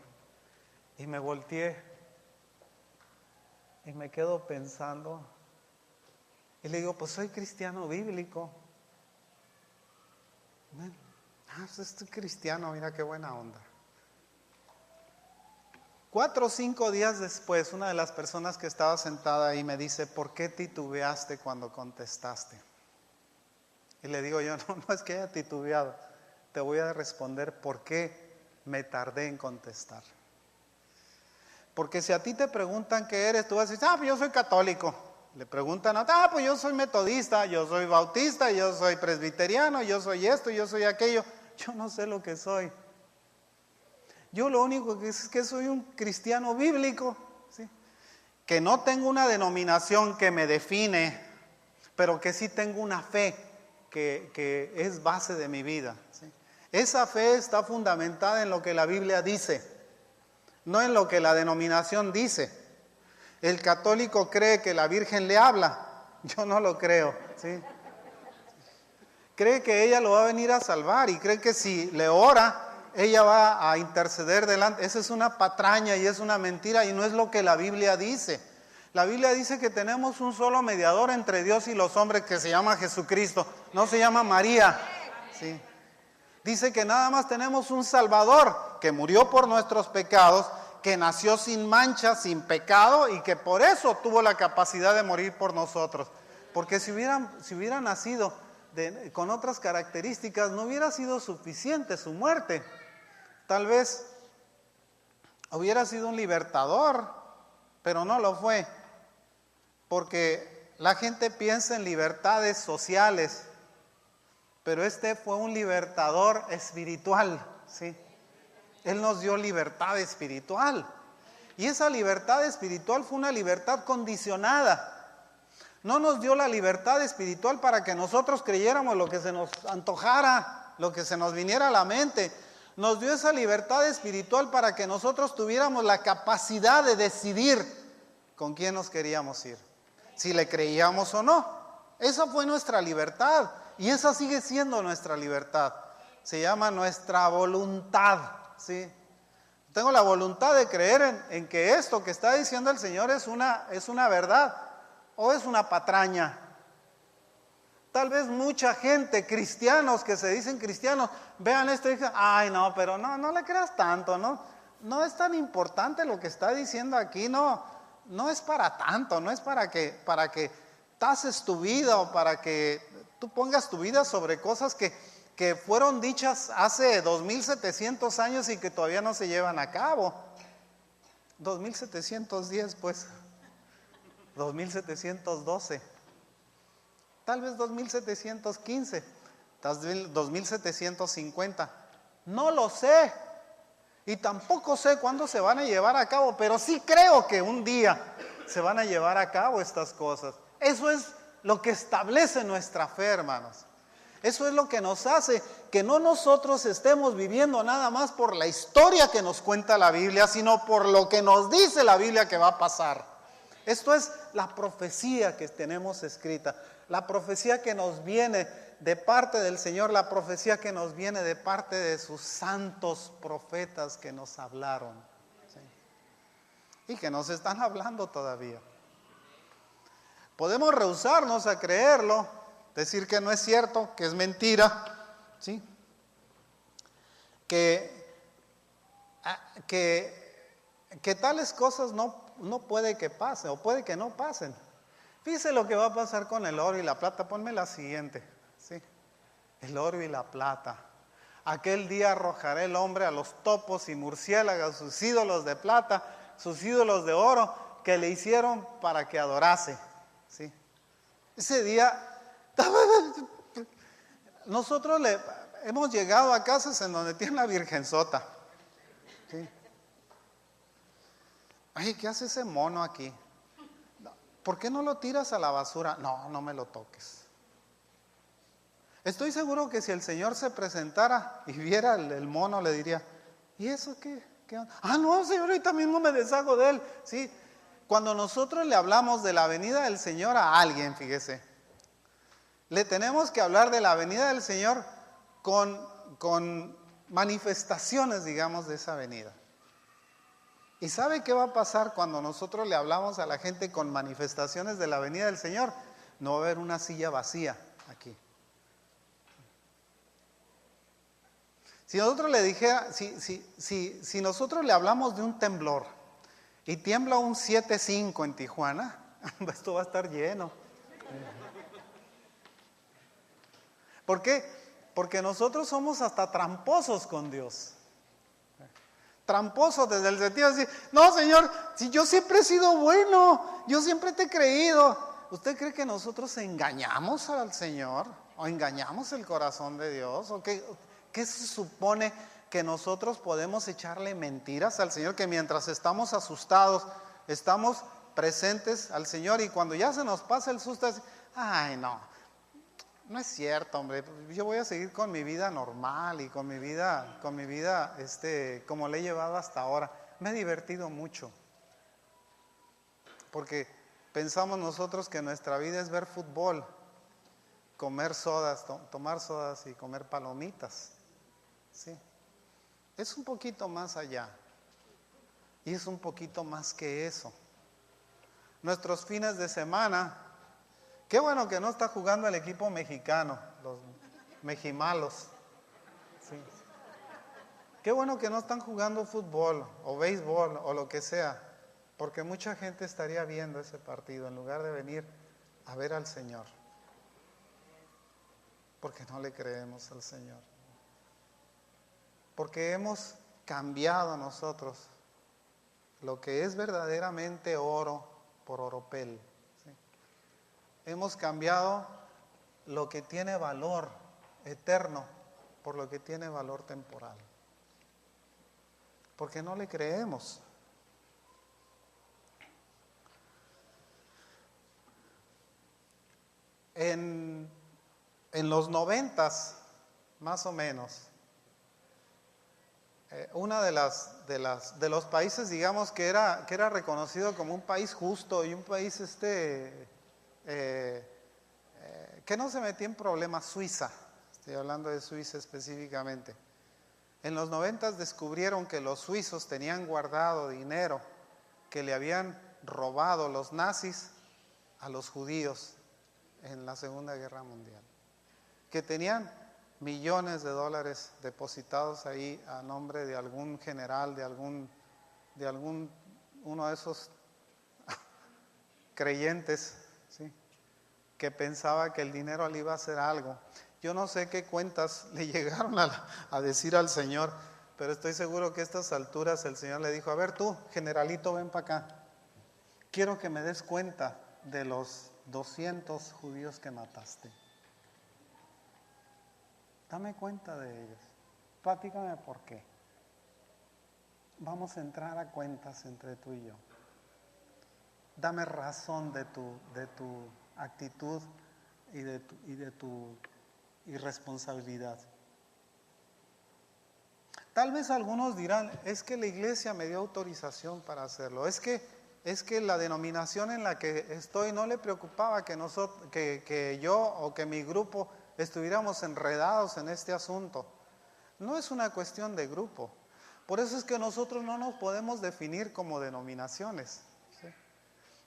Speaker 1: y me volteé y me quedo pensando y le digo, pues soy cristiano bíblico. Pues estoy cristiano, mira qué buena onda. 4 o 5 días después, una de las personas que estaba sentada ahí me dice, ¿por qué titubeaste cuando contestaste? Y le digo yo, no es que haya titubeado, te voy a responder por qué me tardé en contestar. Porque si a ti te preguntan qué eres, tú vas a decir, pues yo soy católico. Le preguntan a pues yo soy metodista, yo soy bautista, yo soy presbiteriano, yo soy esto, yo soy aquello. Yo no sé lo que soy. Yo lo único que es que soy un cristiano bíblico, ¿sí? Que no tengo una denominación que me define, pero que sí tengo una fe que es base de mi vida, ¿sí? Esa fe está fundamentada en lo que la Biblia dice, no en lo que la denominación dice. El católico cree que la Virgen le habla, yo no lo creo, ¿sí? Cree que ella lo va a venir a salvar y cree que si le ora, ella va a interceder delante. Esa es una patraña y es una mentira y no es lo que la Biblia dice. La Biblia dice que tenemos un solo mediador entre Dios y los hombres que se llama Jesucristo, no se llama María, ¿sí? Dice que nada más tenemos un Salvador que murió por nuestros pecados, que nació sin mancha, sin pecado y que por eso tuvo la capacidad de morir por nosotros. Porque si hubiera nacido con otras características, no hubiera sido suficiente su muerte. Tal vez hubiera sido un libertador, pero no lo fue. Porque la gente piensa en libertades sociales, pero este fue un libertador espiritual, ¿sí? Él nos dio libertad espiritual. Y esa libertad espiritual fue una libertad condicionada. No nos dio la libertad espiritual para que nosotros creyéramos lo que se nos antojara, lo que se nos viniera a la mente. Nos dio esa libertad espiritual para que nosotros tuviéramos la capacidad de decidir con quién nos queríamos ir, si le creíamos o no. Esa fue nuestra libertad y esa sigue siendo nuestra libertad. Se llama nuestra voluntad, ¿sí? Tengo la voluntad de creer en que esto que está diciendo el Señor es una verdad o es una patraña. Tal vez mucha gente, cristianos que se dicen cristianos, vean esto y dicen, ay no, pero no le creas tanto, no es tan importante lo que está diciendo aquí, no es para tanto, no es para que tases tu vida o para que tú pongas tu vida sobre cosas que fueron dichas hace 2700 años y que todavía no se llevan a cabo. 2710 pues, 2712, tal vez 2715, tal vez 2750, no lo sé, Y tampoco sé cuándo se van a llevar a cabo, pero sí creo que un día se van a llevar a cabo estas cosas. Eso es lo que establece nuestra fe, hermanos. Eso es lo que nos hace que no nosotros estemos viviendo nada más por la historia que nos cuenta la Biblia, sino por lo que nos dice la Biblia que va a pasar. Esto es la profecía que tenemos escrita, la profecía que nos viene de parte del Señor, la profecía que nos viene de parte de sus santos profetas que nos hablaron, ¿sí? Y que nos están hablando todavía. Podemos rehusarnos a creerlo, decir que no es cierto, que es mentira, ¿sí? Que tales cosas no puede que pasen, o puede que no pasen. Fíjese lo que va a pasar con el oro y la plata. Ponme la siguiente, ¿sí? El oro y la plata. Aquel día arrojará el hombre a los topos y murciélagos, sus ídolos de plata, sus ídolos de oro, que le hicieron para que adorase, ¿sí? Ese día, nosotros hemos llegado a casas en donde tiene la virgenzota, ¿sí? Ay, ¿qué hace ese mono aquí? ¿Por qué no lo tiras a la basura? No, no me lo toques. Estoy seguro que si el Señor se presentara y viera el mono, le diría, ¿y eso qué? Ah, no, Señor, ahorita mismo me deshago de él. Sí, cuando nosotros le hablamos de la venida del Señor a alguien, fíjese, le tenemos que hablar de la venida del Señor con manifestaciones, digamos, de esa venida. ¿Y sabe qué va a pasar cuando nosotros le hablamos a la gente con manifestaciones de la venida del Señor? No va a haber una silla vacía aquí. Si nosotros le dijera, si nosotros le hablamos de un temblor y tiembla un 7.5 en Tijuana, esto va a estar lleno. ¿Por qué? Porque nosotros somos hasta tramposos con Dios. Tramposos desde el sentido de decir, no, Señor, si yo siempre he sido bueno, yo siempre te he creído. ¿Usted cree que nosotros engañamos al Señor? ¿O engañamos el corazón de Dios? ¿O qué se supone que nosotros podemos echarle mentiras al Señor? Que mientras estamos asustados, estamos presentes al Señor, y cuando ya se nos pasa el susto, ay, no es cierto, hombre, yo voy a seguir con mi vida normal y con mi vida, como le he llevado hasta ahora. Me he divertido mucho, porque pensamos nosotros que nuestra vida es ver fútbol, comer sodas, tomar sodas y comer palomitas, ¿sí? Es un poquito más allá, y es un poquito más que eso. Nuestros fines de semana, qué bueno que no está jugando el equipo mexicano, los meximalos, ¿sí? Qué bueno que no están jugando fútbol o béisbol o lo que sea, porque mucha gente estaría viendo ese partido en lugar de venir a ver al Señor, porque no le creemos al Señor, porque hemos cambiado nosotros lo que es verdaderamente oro por oropel, ¿sí? Hemos cambiado lo que tiene valor eterno por lo que tiene valor temporal, porque no le creemos. En los 90s, más o menos, una de los países, digamos, que era reconocido como un país justo y un país que no se metía en problemas, Suiza, estoy hablando de Suiza específicamente. En los 90s descubrieron que los suizos tenían guardado dinero que le habían robado los nazis a los judíos en la Segunda Guerra Mundial, que tenían millones de dólares depositados ahí a nombre de algún general, de uno de esos creyentes, ¿sí?, que pensaba que el dinero le iba a hacer algo. Yo no sé qué cuentas le llegaron a decir al Señor, pero estoy seguro que a estas alturas el Señor le dijo, a ver tú, generalito, ven para acá, quiero que me des cuenta de los 200 judíos que mataste. Dame cuenta de ellos. Platícame por qué. vamos a entrar a cuentas entre tú y yo. Dame razón de tu actitud y de tu irresponsabilidad. Tal vez algunos dirán, es que la iglesia me dio autorización para hacerlo. Es que la denominación en la que estoy no le preocupaba que yo o que mi grupo estuviéramos enredados en este asunto. No es una cuestión de grupo. Por eso es que nosotros no nos podemos definir como denominaciones. ¿Sí?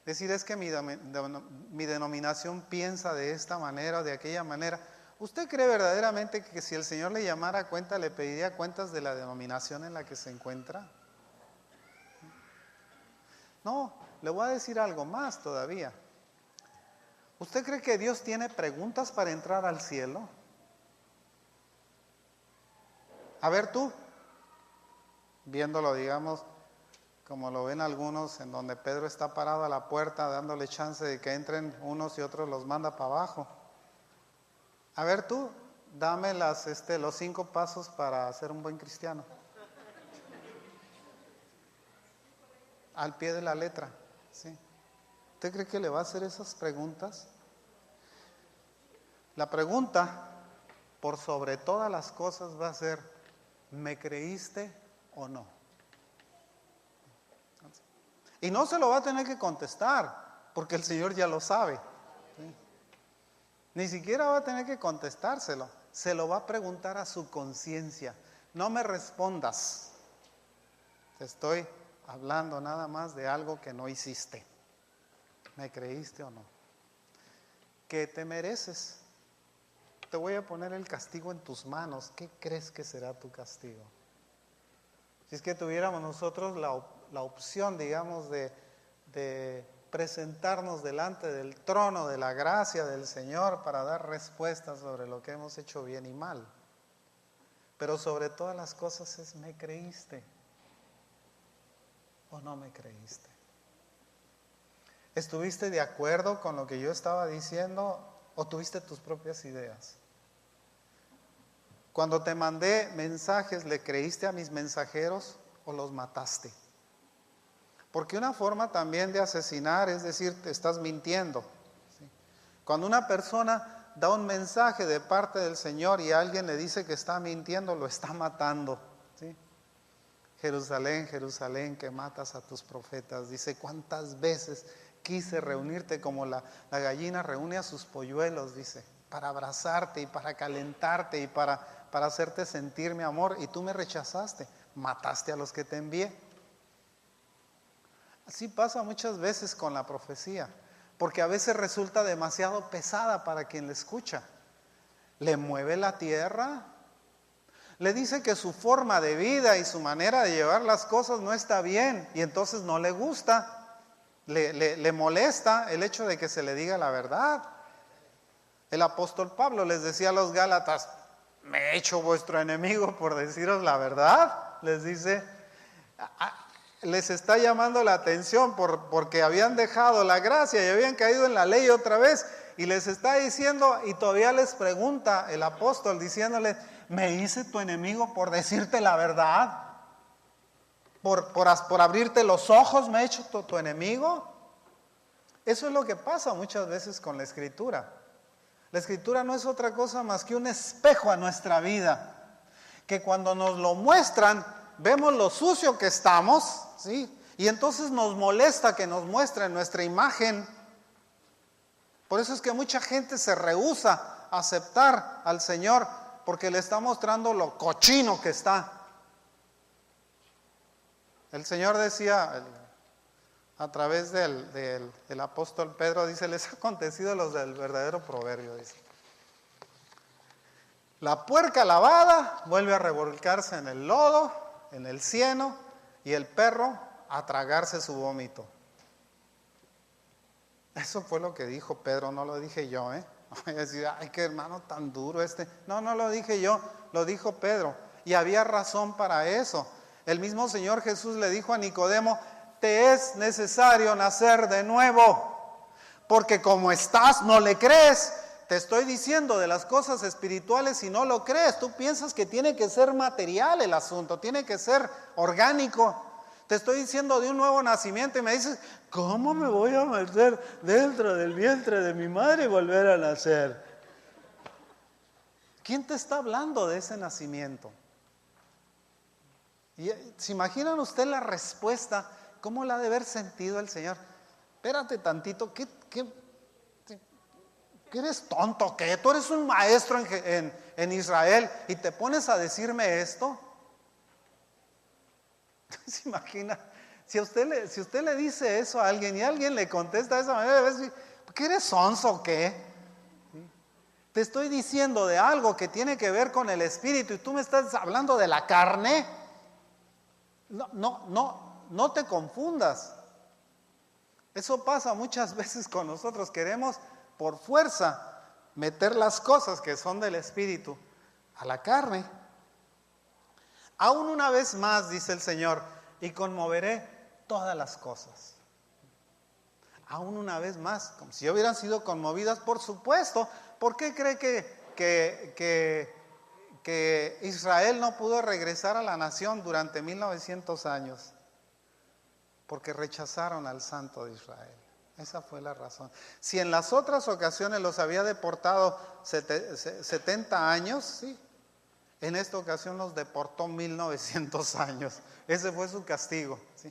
Speaker 1: Decir es que mi denominación piensa de esta manera o de aquella manera. ¿Usted cree verdaderamente que si el Señor le llamara a cuenta, le pediría cuentas de la denominación en la que se encuentra? No, le voy a decir algo más todavía. ¿Usted cree que Dios tiene preguntas para entrar al cielo? A ver tú, viéndolo, digamos, como lo ven algunos, en donde Pedro está parado a la puerta dándole chance de que entren unos y otros los manda para abajo. A ver tú, dame los 5 pasos para ser un buen cristiano. Al pie de la letra, ¿sí? ¿Usted cree que le va a hacer esas preguntas? La pregunta, por sobre todas las cosas, va a ser, ¿me creíste o no? Y no se lo va a tener que contestar, porque el Señor ya lo sabe. ¿Sí? Ni siquiera va a tener que contestárselo. Se lo va a preguntar a su conciencia. No me respondas. Te estoy hablando nada más de algo que no hiciste. ¿Me creíste o no? ¿Qué te mereces? Te voy a poner el castigo en tus manos. ¿Qué crees que será tu castigo? Si es que tuviéramos nosotros la opción, digamos, de presentarnos delante del trono de la gracia del Señor para dar respuestas sobre lo que hemos hecho bien y mal. Pero sobre todas las cosas es, ¿me creíste o no me creíste? ¿Estuviste de acuerdo con lo que yo estaba diciendo o tuviste tus propias ideas? Cuando te mandé mensajes, ¿le creíste a mis mensajeros o los mataste? Porque una forma también de asesinar es decir, te estás mintiendo. ¿Sí? Cuando una persona da un mensaje de parte del Señor y alguien le dice que está mintiendo, lo está matando. ¿Sí? Jerusalén, Jerusalén, que matas a tus profetas. Dice, ¿cuántas veces quise reunirte como la gallina reúne a sus polluelos? Dice, para abrazarte y para calentarte y para hacerte sentir mi amor, y tú me rechazaste, mataste a los que te envié. Así pasa muchas veces con la profecía, porque a veces resulta demasiado pesada para quien la escucha. Le mueve la tierra, le dice que su forma de vida y su manera de llevar las cosas no está bien, y entonces no le gusta, le molesta el hecho de que se le diga la verdad. El apóstol Pablo les decía a los Gálatas, me he hecho vuestro enemigo por deciros la verdad. Les dice, les está llamando la atención porque habían dejado la gracia y habían caído en la ley otra vez, y les está diciendo, y todavía les pregunta el apóstol diciéndole, me hice tu enemigo por decirte la verdad, por abrirte los ojos, me he hecho tu enemigo. Eso es lo que pasa muchas veces con la Escritura. La Escritura no es otra cosa más que un espejo a nuestra vida, que cuando nos lo muestran, vemos lo sucio que estamos, ¿sí? Y entonces nos molesta que nos muestren nuestra imagen. Por eso es que mucha gente se rehúsa a aceptar al Señor, porque le está mostrando lo cochino que está. El Señor decía a través del apóstol Pedro, dice, les ha acontecido los del verdadero proverbio, dice. La puerca lavada vuelve a revolcarse en el lodo, en el cieno, y el perro a tragarse su vómito. Eso fue lo que dijo Pedro, no lo dije yo, Voy a decir, ay, qué hermano tan duro este. No lo dije yo, lo dijo Pedro. Y había razón para eso. El mismo Señor Jesús le dijo a Nicodemo, te es necesario nacer de nuevo, porque como estás no le crees, te estoy diciendo de las cosas espirituales y no lo crees. Tú piensas que tiene que ser material el asunto, tiene que ser orgánico. Te estoy diciendo de un nuevo nacimiento y me dices, ¿cómo me voy a meter dentro del vientre de mi madre y volver a nacer? ¿Quién te está hablando de ese nacimiento? Y ¿se imaginan usted la respuesta? ¿Cómo la ha de haber sentido el Señor? Espérate tantito, ¿qué eres tonto? ¿Qué? Tú eres un maestro en Israel y te pones a decirme esto. ¿Se imagina? Si usted le dice eso a alguien y alguien le contesta de esa manera, debe decir, ¿qué eres sonso o qué? ¿Sí? Te estoy diciendo de algo que tiene que ver con el espíritu y tú me estás hablando de la carne. No te confundas. Eso pasa muchas veces con nosotros. Queremos por fuerza meter las cosas que son del espíritu a la carne. Aún una vez más, dice el Señor, y conmoveré todas las cosas. Aún una vez más, como si hubieran sido conmovidas, por supuesto. ¿Por qué cree que Israel no pudo regresar a la nación durante 1900 años? Porque rechazaron al Santo de Israel. Esa fue la razón. Si en las otras ocasiones los había deportado 70 años, sí. En esta ocasión los deportó 1900 años. Ese fue su castigo, ¿sí?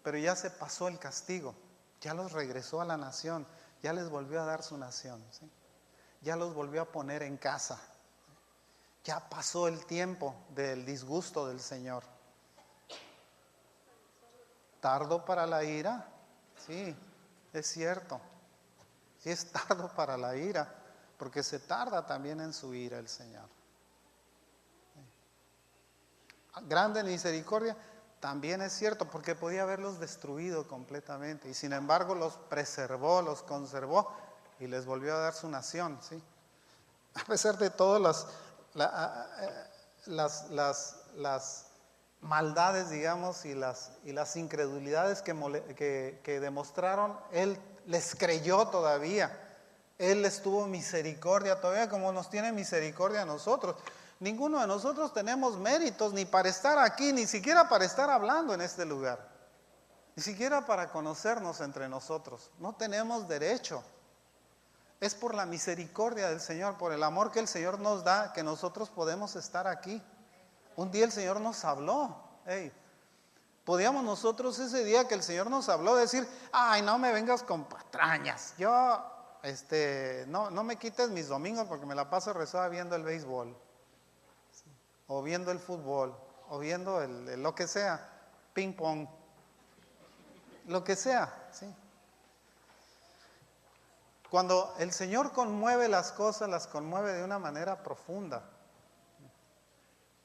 Speaker 1: Pero ya se pasó el castigo. Ya los regresó a la nación. Ya les volvió a dar su nación, ¿sí? Ya los volvió a poner en casa. Ya pasó el tiempo del disgusto del Señor. ¿Tardo para la ira? Sí, es cierto. Sí, es tardo para la ira, porque se tarda también en su ira el Señor. Grande en misericordia, también es cierto, porque podía haberlos destruido completamente, y sin embargo los preservó, los conservó, y les volvió a dar su nación, ¿sí? A pesar de todas las maldades, digamos, y las incredulidades que demostraron, Él les creyó todavía. Él les tuvo misericordia todavía, como nos tiene misericordia a nosotros. Ninguno de nosotros tenemos méritos ni para estar aquí, ni siquiera para estar hablando en este lugar, ni siquiera para conocernos entre nosotros. No tenemos derecho. Es por la misericordia del Señor, por el amor que el Señor nos da, que nosotros podemos estar aquí. Un día el Señor nos habló. Podíamos nosotros ese día que el Señor nos habló decir, ay, no me vengas con patrañas. Yo, no me quites mis domingos porque me la paso rezada viendo el béisbol, ¿sí? O viendo el fútbol, o viendo lo que sea, ping pong, lo que sea, ¿sí? Cuando el Señor conmueve las cosas, las conmueve de una manera profunda.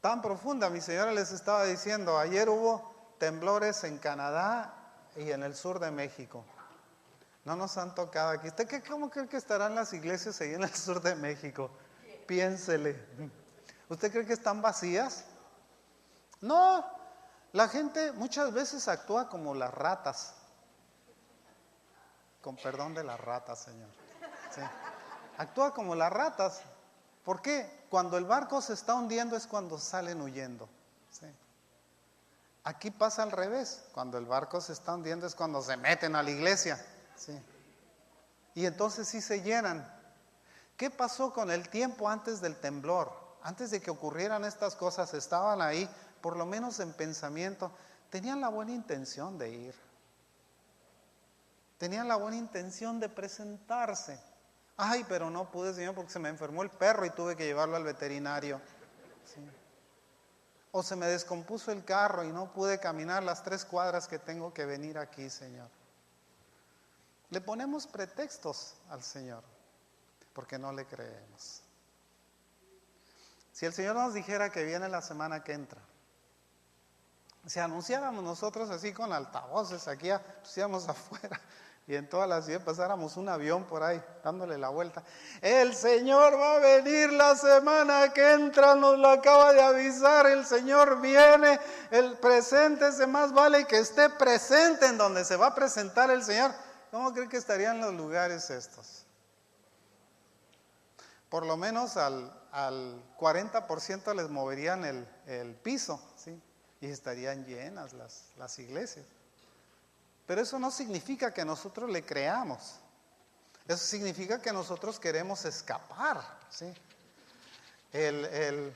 Speaker 1: Tan profunda, mi señora les estaba diciendo, ayer hubo temblores en Canadá y en el sur de México. No nos han tocado aquí. ¿Usted cómo cree que estarán las iglesias ahí en el sur de México? Piénsele. ¿Usted cree que están vacías? No, la gente muchas veces actúa como las ratas. Con perdón de las ratas, Señor. Sí. Actúa como las ratas. ¿Por qué? Cuando el barco se está hundiendo es cuando salen huyendo. ¿Sí? Aquí pasa al revés. Cuando el barco se está hundiendo es cuando se meten a la iglesia. ¿Sí? Y entonces sí se llenan. ¿Qué pasó con el tiempo antes del temblor? Antes de que ocurrieran estas cosas, estaban ahí, por lo menos en pensamiento, tenían la buena intención de ir. Tenían la buena intención de presentarse. Ay, pero no pude, Señor, porque se me enfermó el perro y tuve que llevarlo al veterinario. ¿Sí? O se me descompuso el carro y no pude caminar las 3 cuadras que tengo que venir aquí, Señor. Le ponemos pretextos al Señor porque no le creemos. Si el Señor nos dijera que viene la semana que entra, si anunciáramos nosotros así con altavoces aquí, pusiéramos afuera y en toda la ciudad pasáramos un avión por ahí dándole la vuelta, el Señor va a venir la semana que entra, nos lo acaba de avisar, el Señor viene, el presente ese más vale que esté presente en donde se va a presentar el Señor. ¿Cómo cree que estarían los lugares estos? por lo menos al 40% les moverían el piso, ¿sí? Y estarían llenas las iglesias. Pero eso no significa que nosotros le creamos. Eso significa que nosotros queremos escapar, ¿sí? El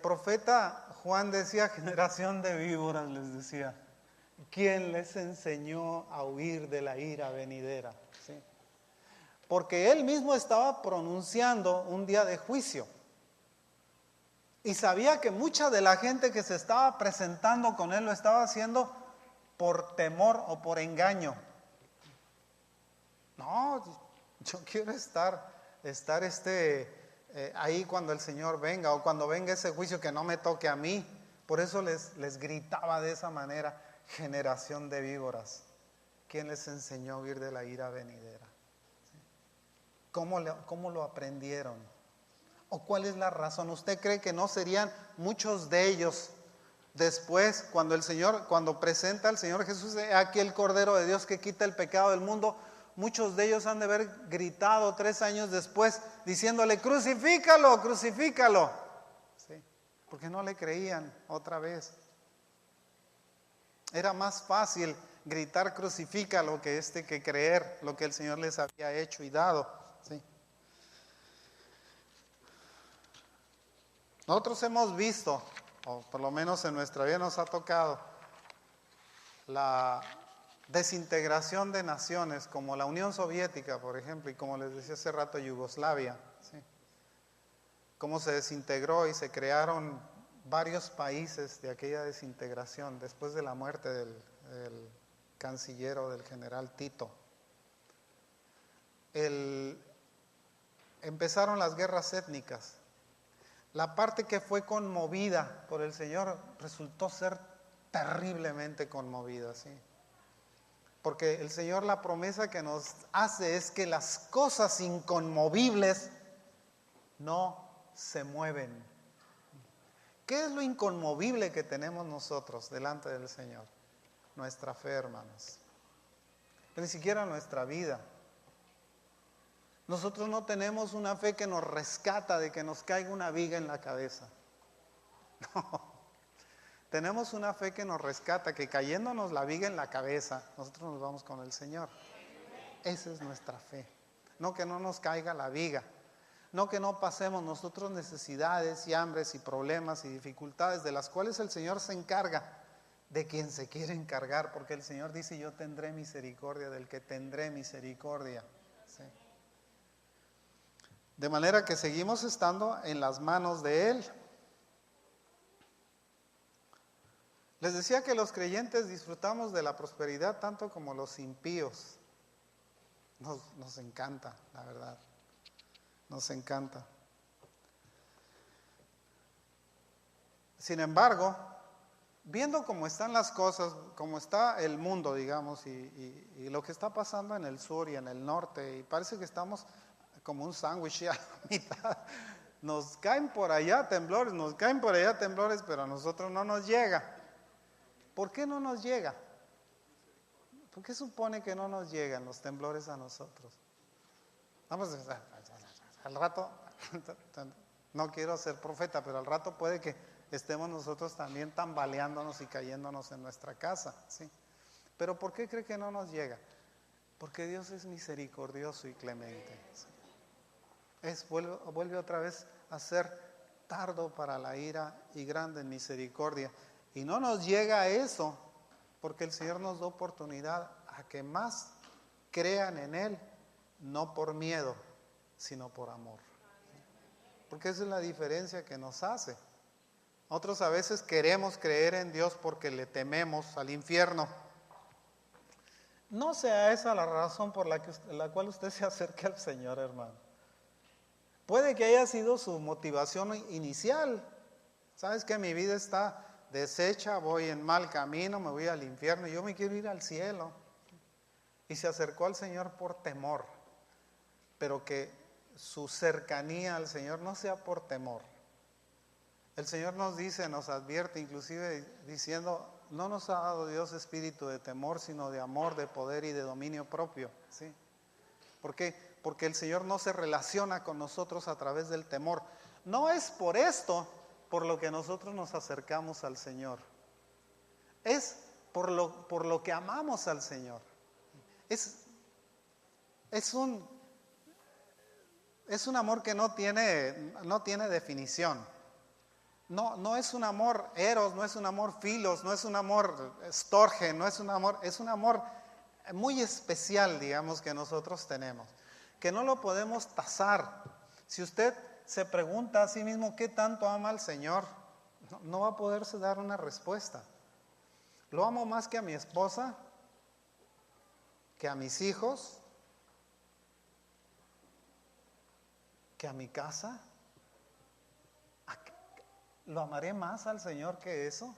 Speaker 1: profeta Juan decía, generación de víboras, les decía, ¿quién les enseñó a huir de la ira venidera? ¿Sí? Porque él mismo estaba pronunciando un día de juicio. Y sabía que mucha de la gente que se estaba presentando con él lo estaba haciendo por temor o por engaño. No, yo quiero estar ahí cuando el Señor venga, o cuando venga ese juicio, que no me toque a mí. Por eso les gritaba de esa manera, generación de víboras. ¿Quién les enseñó a huir de la ira venidera? ¿Cómo lo aprendieron? ¿O cuál es la razón? ¿Usted cree que no serían muchos de ellos después, cuando presenta al Señor Jesús, aquí el Cordero de Dios que quita el pecado del mundo? Muchos de ellos han de haber gritado 3 años después, diciéndole, crucifícalo, crucifícalo. ¿Sí? Porque no le creían otra vez. Era más fácil gritar crucifícalo que creer lo que el Señor les había hecho y dado. ¿Sí? Nosotros hemos visto, o por lo menos en nuestra vida nos ha tocado, la desintegración de naciones como la Unión Soviética, por ejemplo, y como les decía hace rato, Yugoslavia, ¿sí? Cómo se desintegró y se crearon varios países de aquella desintegración después de la muerte del canciller o del general Tito. Empezaron las guerras étnicas. La parte que fue conmovida por el Señor resultó ser terriblemente conmovida, ¿sí? Porque el Señor, la promesa que nos hace es que las cosas inconmovibles no se mueven. ¿Qué es lo inconmovible que tenemos nosotros delante del Señor? Nuestra fe, hermanos. Ni siquiera nuestra vida. Nosotros no tenemos una fe que nos rescata de que nos caiga una viga en la cabeza. No. Tenemos una fe que nos rescata, que cayéndonos la viga en la cabeza, nosotros nos vamos con el Señor. Esa es nuestra fe. No que no nos caiga la viga. No que no pasemos nosotros necesidades y hambres y problemas y dificultades de las cuales el Señor se encarga de quien se quiere encargar, porque el Señor dice, yo tendré misericordia del que tendré misericordia. ¿Sí? De manera que seguimos estando en las manos de Él. Les decía que los creyentes disfrutamos de la prosperidad tanto como los impíos. Nos encanta, la verdad. Nos encanta. Sin embargo, viendo cómo están las cosas, cómo está el mundo, digamos, y lo que está pasando en el sur y en el norte, y parece que estamos como un sándwich a la mitad. Nos caen por allá temblores, pero a nosotros no nos llega. ¿Por qué no nos llega? ¿Por qué supone que no nos llegan los temblores a nosotros? Vamos, al rato, no quiero ser profeta, pero al rato puede que estemos nosotros también tambaleándonos y cayéndonos en nuestra casa, ¿sí? Pero ¿por qué cree que no nos llega? Porque Dios es misericordioso y clemente, ¿sí? Vuelve otra vez a ser tardo para la ira y grande en misericordia. Y no nos llega eso porque el Señor nos da oportunidad a que más crean en Él, no por miedo, sino por amor. Porque esa es la diferencia que nos hace. Nosotros a veces queremos creer en Dios porque le tememos al infierno. No sea esa la razón por la cual usted se acerque al Señor, hermano. Puede que haya sido su motivación inicial. ¿Sabes que mi vida está deshecha, voy en mal camino, me voy al infierno, yo me quiero ir al cielo? Y se acercó al Señor por temor, pero que su cercanía al Señor no sea por temor. El Señor nos dice, nos advierte, inclusive diciendo, no nos ha dado Dios espíritu de temor, sino de amor, de poder y de dominio propio, ¿sí? ¿Por qué? Porque el Señor no se relaciona con nosotros a través del temor. No es por esto por lo que nosotros nos acercamos al Señor. Es por lo que amamos al Señor. Es un amor que no tiene definición. No es un amor eros, no es un amor filos, no es un amor storge, es un amor muy especial, digamos, que nosotros tenemos, que no lo podemos tasar. Si usted se pregunta a sí mismo qué tanto ama al Señor, no va a poderse dar una respuesta. ¿Lo amo más que a mi esposa? ¿Que a mis hijos? ¿Que a mi casa? ¿Lo amaré más al Señor que eso?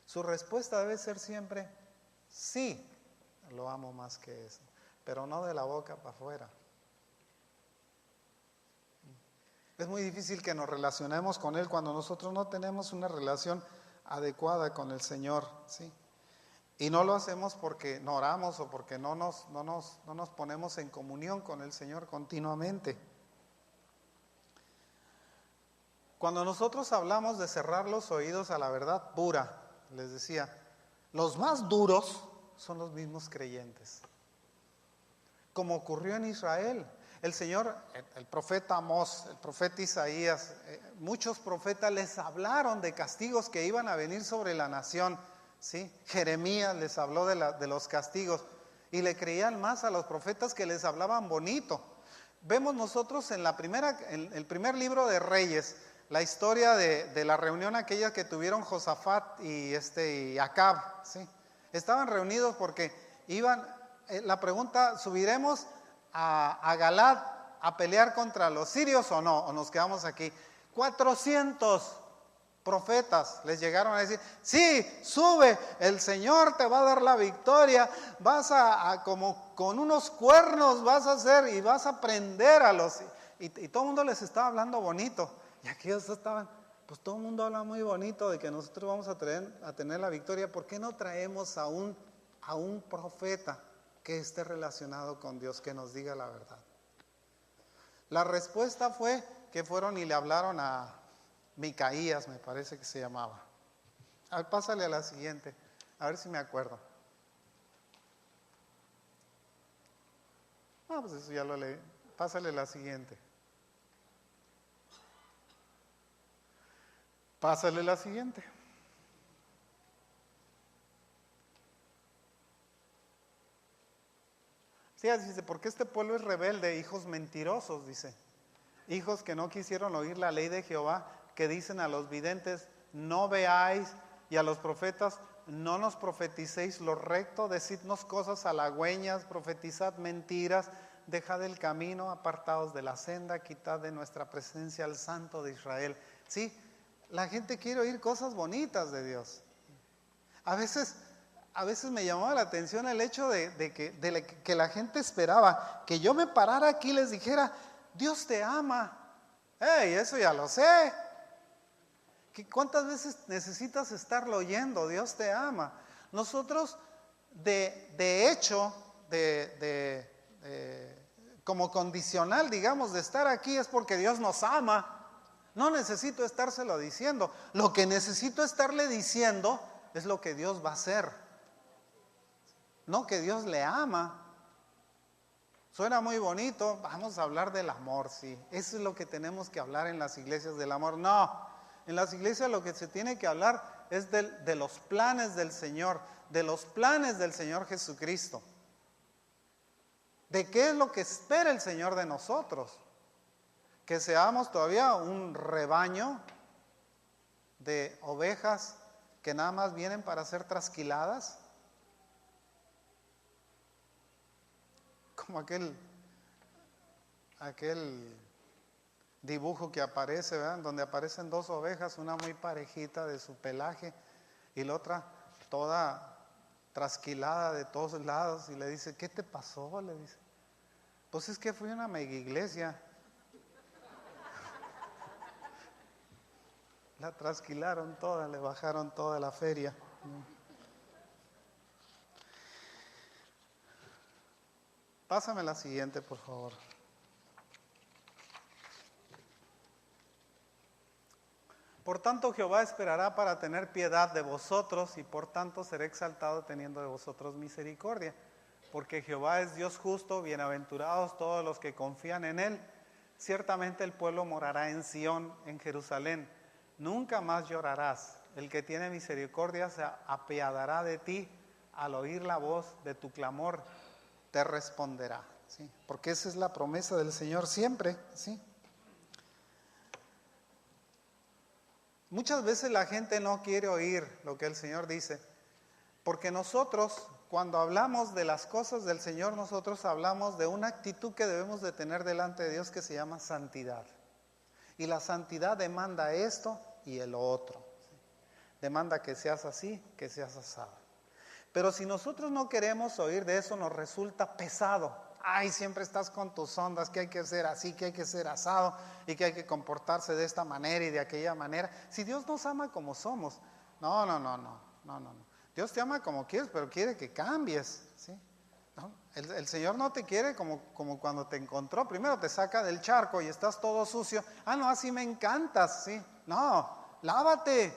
Speaker 1: Su respuesta debe ser siempre, sí, lo amo más que eso, pero no de la boca para afuera. Es muy difícil que nos relacionemos con Él cuando nosotros no tenemos una relación adecuada con el Señor, ¿sí? Y no lo hacemos porque no oramos o porque no nos ponemos en comunión con el Señor continuamente. Cuando nosotros hablamos de cerrar los oídos a la verdad pura, les decía, los más duros son los mismos creyentes. Como ocurrió en Israel. El Señor, el profeta Amós, el profeta Isaías, muchos profetas les hablaron de castigos que iban a venir sobre la nación, ¿sí? Jeremías les habló de los castigos y le creían más a los profetas que les hablaban bonito. Vemos nosotros en el primer libro de Reyes, la historia de la reunión aquella que tuvieron Josafat y Acab, ¿sí? Estaban reunidos porque la pregunta, ¿subiremos a Galad a pelear contra los sirios o no? ¿O nos quedamos aquí? 400 profetas les llegaron a decir, sí, sube, el Señor te va a dar la victoria, vas como con unos cuernos vas a hacer y vas a prender a los... Y todo el mundo les estaba hablando bonito. Y aquellos estaban, pues todo el mundo habla muy bonito de que nosotros vamos a tener la victoria. ¿Por qué no traemos a un profeta que esté relacionado con Dios, que nos diga la verdad? La respuesta fue que fueron y le hablaron a Micaías, me parece que se llamaba. A ver, pásale a la siguiente, a ver si me acuerdo. Pues eso ya lo leí. Pásale a la siguiente. Pásale la siguiente. Sí, dice, porque este pueblo es rebelde, hijos mentirosos, dice. Hijos que no quisieron oír la ley de Jehová, que dicen a los videntes, no veáis, y a los profetas, no nos profeticéis lo recto, decidnos cosas halagüeñas, profetizad mentiras, dejad el camino, apartados de la senda, quitad de nuestra presencia al Santo de Israel. Sí, la gente quiere oír cosas bonitas de Dios. A veces me llamaba la atención el hecho de que la gente esperaba que yo me parara aquí y les dijera, Dios te ama. ¡Ey, eso ya lo sé! ¿Cuántas veces necesitas estarlo oyendo? Dios te ama. Nosotros, de hecho, como condicional, digamos, de estar aquí es porque Dios nos ama. No necesito estárselo diciendo. Lo que necesito estarle diciendo es lo que Dios va a hacer. No que Dios le ama. Suena muy bonito, vamos a hablar del amor, sí. Eso es lo que tenemos que hablar en las iglesias del amor. No, en las iglesias lo que se tiene que hablar es de los planes del Señor, de los planes del Señor Jesucristo. ¿De qué es lo que espera el Señor de nosotros? Que seamos todavía un rebaño de ovejas que nada más vienen para ser trasquiladas. Como aquel dibujo que aparece, ¿verdad? Donde aparecen dos ovejas, una muy parejita de su pelaje y la otra toda trasquilada de todos lados, y le dice, ¿qué te pasó? Le dice, pues es que fui a una mega iglesia. La trasquilaron toda, le bajaron toda la feria. Pásame la siguiente, por favor. Por tanto, Jehová esperará para tener piedad de vosotros, y por tanto seré exaltado teniendo de vosotros misericordia. Porque Jehová es Dios justo, bienaventurados todos los que confían en Él. Ciertamente el pueblo morará en Sión, en Jerusalén. Nunca más llorarás. El que tiene misericordia se apiadará de ti. Al oír la voz de tu clamor, te responderá. ¿Sí? Porque esa es la promesa del Señor siempre, ¿sí? Muchas veces la gente no quiere oír lo que el Señor dice, porque nosotros, cuando hablamos de las cosas del Señor, nosotros hablamos de una actitud que debemos de tener delante de Dios que se llama santidad. Y la santidad demanda esto y el otro. ¿Sí? Demanda que seas así, que seas asado. Pero si nosotros no queremos oír de eso, nos resulta pesado. Ay, siempre estás con tus ondas, que hay que ser así, que hay que ser asado y que hay que comportarse de esta manera y de aquella manera. Si Dios nos ama como somos, no. Dios te ama como quieres, pero quiere que cambies, ¿sí? ¿No? El Señor no te quiere como cuando te encontró. Primero te saca del charco y estás todo sucio. Ah, no, así me encantas, ¿sí? No, lávate,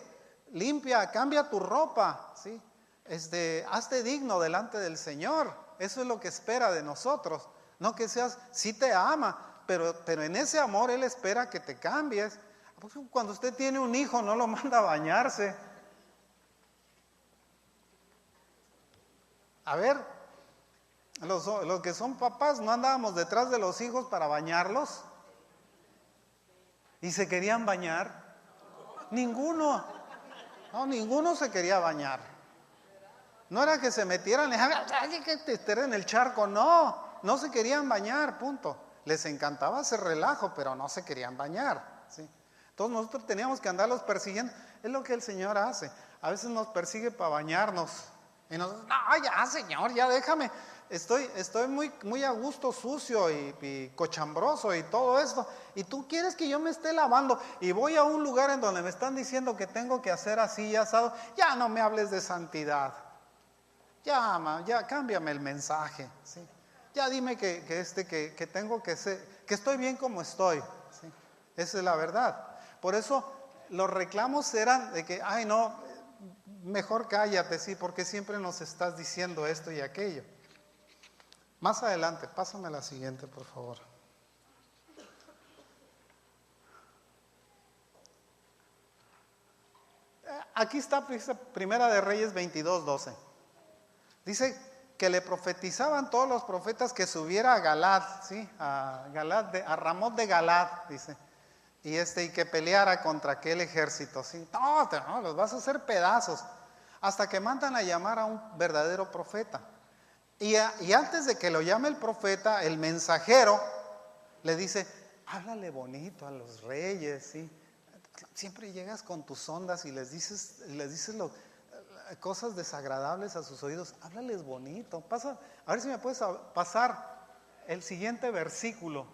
Speaker 1: limpia, cambia tu ropa, ¿sí? Hazte digno delante del Señor. Eso es lo que espera de nosotros. No que seas, sí te ama, pero en ese amor Él espera que te cambies. Cuando usted tiene un hijo, no lo manda a bañarse. A ver, los que son papás, ¿no andábamos detrás de los hijos para bañarlos? ¿Y se querían bañar? Ninguno. No, ninguno se quería bañar. No era que se metieran, que te estén en el charco, no se querían bañar, punto. Les encantaba hacer relajo, pero no se querían bañar, ¿sí? Entonces nosotros teníamos que andarlos persiguiendo, es lo que el Señor hace. A veces nos persigue para bañarnos, y nosotros, no, ya Señor, ya déjame, estoy muy a gusto, sucio y cochambroso y todo esto, y tú quieres que yo me esté lavando, y voy a un lugar en donde me están diciendo que tengo que hacer así y asado, ya no me hables de santidad. Ya cámbiame el mensaje, ¿sí? Ya dime que tengo que ser, que estoy bien como estoy, ¿sí? Esa es la verdad. Por eso los reclamos eran de que, ay no, mejor cállate, sí, porque siempre nos estás diciendo esto y aquello. Más adelante, pásame la siguiente, por favor. Aquí está Primera de Reyes 22:12. Dice que le profetizaban todos los profetas que subiera a Galad, ¿sí? A Ramot de Galad, dice. Y que peleara contra aquel ejército, ¿sí? No, los vas a hacer pedazos. Hasta que mandan a llamar a un verdadero profeta. Y antes de que lo llame el profeta, el mensajero le dice, háblale bonito a los reyes, ¿sí? Siempre llegas con tus ondas y les dices cosas desagradables a sus oídos, háblales bonito. A ver si me puedes pasar el siguiente versículo.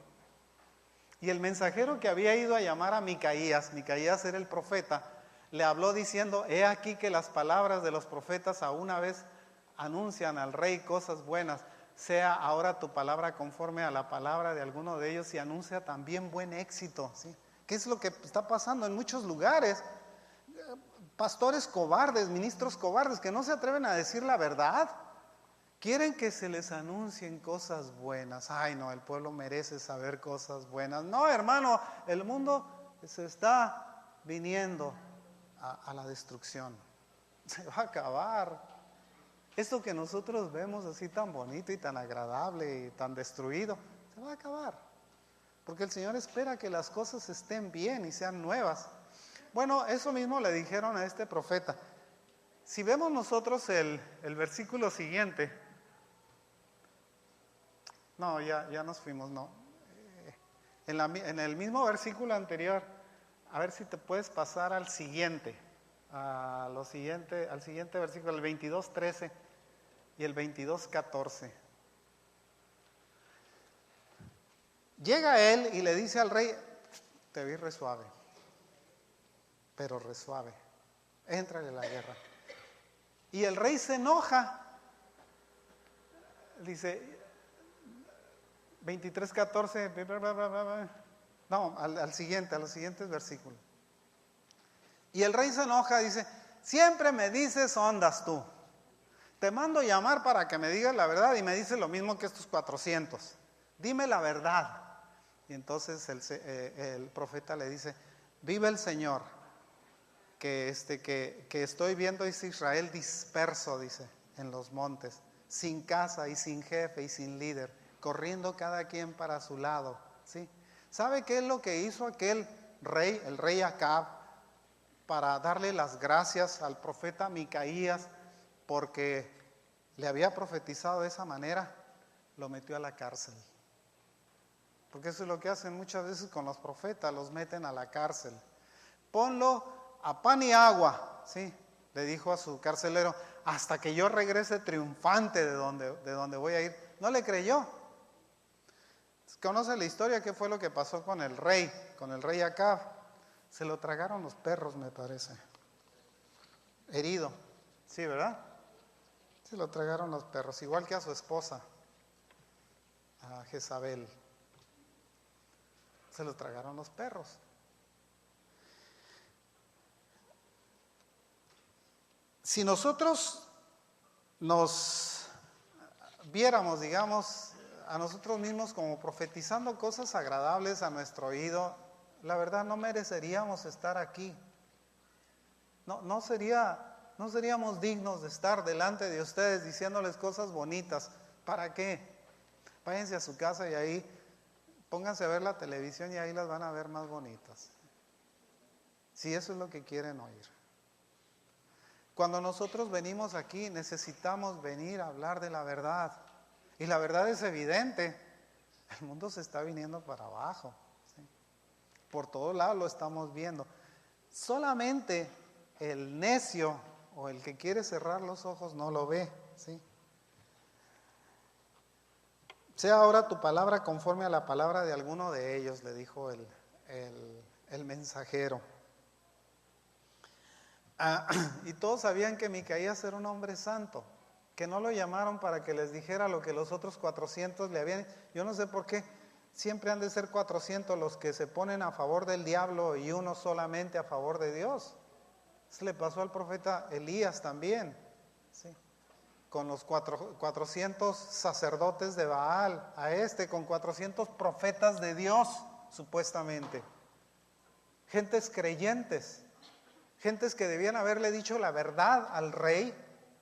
Speaker 1: Y el mensajero que había ido a llamar a Micaías era el profeta, le habló diciendo, he aquí que las palabras de los profetas a una vez anuncian al rey cosas buenas, sea ahora tu palabra conforme a la palabra de alguno de ellos y anuncia también buen éxito, ¿sí? ¿Qué es lo que está pasando en muchos lugares? Pastores cobardes, ministros cobardes que no se atreven a decir la verdad. Quieren que se les anuncien cosas buenas. Ay no, el pueblo merece saber cosas buenas. No, hermano, el mundo se está viniendo a la destrucción. Se va a acabar. Esto que nosotros vemos así tan bonito y tan agradable y tan destruido, se va a acabar. Porque el Señor espera que las cosas estén bien y sean nuevas. Bueno, eso mismo le dijeron a este profeta. Si vemos nosotros el versículo siguiente, no, ya nos fuimos, no. En el mismo versículo anterior, a ver si te puedes pasar al siguiente versículo, el 22:13 y el 22:14. Llega él y le dice al rey, te vi re suave, pero re suave, éntrale a la guerra. Y el rey se enoja, dice, 23:14, no, a los siguientes versículos. Y el rey se enoja, dice, siempre me dices ondas tú. Te mando llamar para que me digas la verdad y me dices lo mismo que estos 400. Dime la verdad. Y entonces el profeta le dice, vive el Señor, que estoy viendo a Israel disperso, dice, en los montes, sin casa y sin jefe y sin líder, corriendo cada quien para su lado, ¿sí? ¿Sabe qué es lo que hizo aquel rey, el rey Acab, para darle las gracias al profeta Micaías porque le había profetizado de esa manera? Lo metió a la cárcel. Porque eso es lo que hacen muchas veces con los profetas, los meten a la cárcel. Ponlo a pan y agua, ¿sí? Le dijo a su carcelero, hasta que yo regrese triunfante de donde voy a ir. No le creyó. ¿Conoce la historia? ¿Qué fue lo que pasó con el rey Acab? Se lo tragaron los perros, me parece. Herido. Sí, ¿verdad? Se lo tragaron los perros, igual que a su esposa, a Jezabel. Se lo tragaron los perros. Si nosotros nos viéramos, digamos, a nosotros mismos como profetizando cosas agradables a nuestro oído, la verdad no mereceríamos estar aquí. No seríamos dignos de estar delante de ustedes diciéndoles cosas bonitas. ¿Para qué? Váyanse a su casa y ahí pónganse a ver la televisión y ahí las van a ver más bonitas. Si eso es lo que quieren oír. Cuando nosotros venimos aquí necesitamos venir a hablar de la verdad. Y la verdad es evidente. El mundo se está viniendo para abajo, ¿sí? Por todos lados lo estamos viendo. Solamente el necio o el que quiere cerrar los ojos no lo ve, ¿sí? Sea ahora tu palabra conforme a la palabra de alguno de ellos, le dijo el mensajero. Y todos sabían que Micaías era un hombre santo, que no lo llamaron para que les dijera lo que los otros 400 le habían. Yo no sé por qué siempre han de ser 400 los que se ponen a favor del diablo y uno solamente a favor de Dios. Eso le pasó al profeta Elías también, ¿sí? Con los 400 sacerdotes de Baal, con 400 profetas de Dios, supuestamente. Gentes creyentes, gentes que debían haberle dicho la verdad al rey,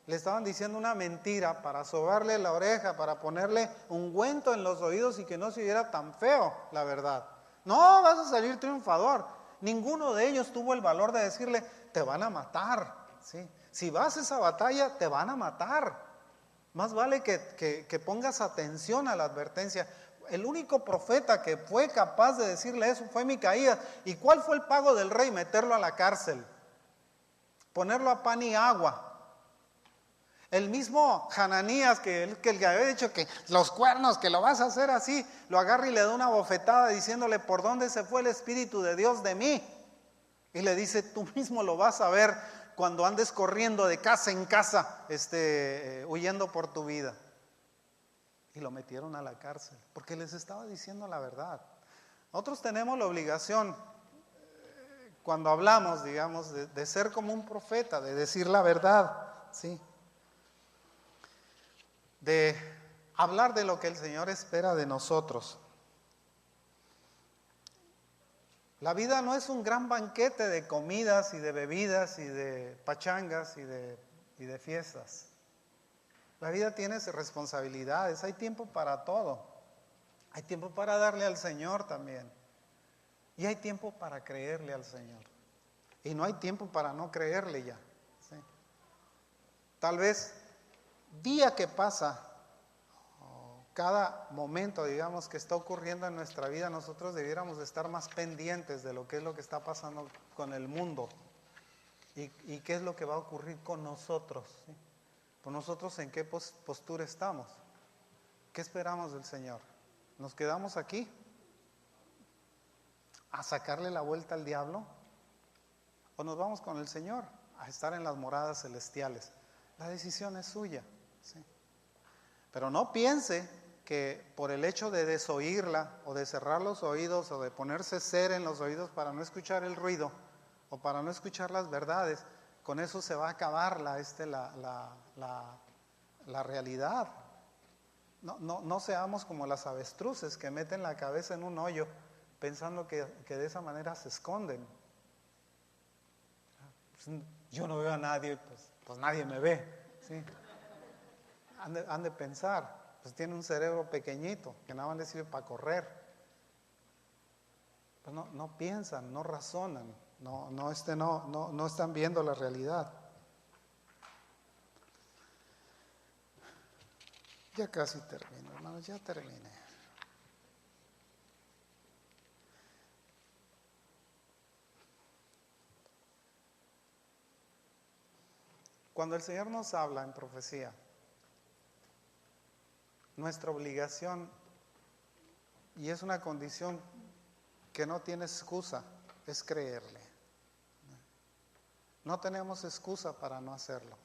Speaker 1: le estaban diciendo una mentira para sobarle la oreja, para ponerle ungüento en los oídos y que no se oyera tan feo la verdad. No, vas a salir triunfador. Ninguno de ellos tuvo el valor de decirle, te van a matar, ¿sí? Si vas a esa batalla, te van a matar. Más vale que pongas atención a la advertencia. El único profeta que fue capaz de decirle eso fue Micaías. ¿Y cuál fue el pago del rey? Meterlo a la cárcel, ponerlo a pan y agua. El mismo Hananías que le había dicho que los cuernos, que lo vas a hacer así, lo agarra y le da una bofetada diciéndole, ¿por dónde se fue el Espíritu de Dios de mí? Y le dice, tú mismo lo vas a ver cuando andes corriendo de casa en casa, huyendo por tu vida. Y lo metieron a la cárcel, porque les estaba diciendo la verdad. Nosotros tenemos la obligación, cuando hablamos, digamos, de ser como un profeta, de decir la verdad, ¿sí? De hablar de lo que el Señor espera de nosotros. La vida no es un gran banquete de comidas y de bebidas y de pachangas y de fiestas. La vida tiene responsabilidades, hay tiempo para todo. Hay tiempo para darle al Señor también. Y hay tiempo para creerle al Señor. Y no hay tiempo para no creerle ya, ¿sí? Tal vez día que pasa, cada momento, digamos, que está ocurriendo en nuestra vida, nosotros debiéramos de estar más pendientes de lo que es lo que está pasando con el mundo y qué es lo que va a ocurrir con nosotros, ¿sí? Pues nosotros en qué postura estamos, qué esperamos del Señor. ¿Nos quedamos aquí a sacarle la vuelta al diablo? ¿O nos vamos con el Señor a estar en las moradas celestiales? La decisión es suya, ¿sí? Pero no piense que por el hecho de desoírla o de cerrar los oídos o de ponerse cera en los oídos para no escuchar el ruido o para no escuchar las verdades, con eso se va a acabar la realidad. No seamos como las avestruces que meten la cabeza en un hoyo pensando que de esa manera se esconden. Pues, yo no veo a nadie, pues nadie me ve, ¿sí? Han de pensar, pues tiene un cerebro pequeñito que nada más le sirve para correr. Pues no piensan, no razonan, no están viendo la realidad. Ya casi termino, hermanos, ya terminé. Cuando el Señor nos habla en profecía, nuestra obligación, y es una condición que no tiene excusa, es creerle. No tenemos excusa para no hacerlo.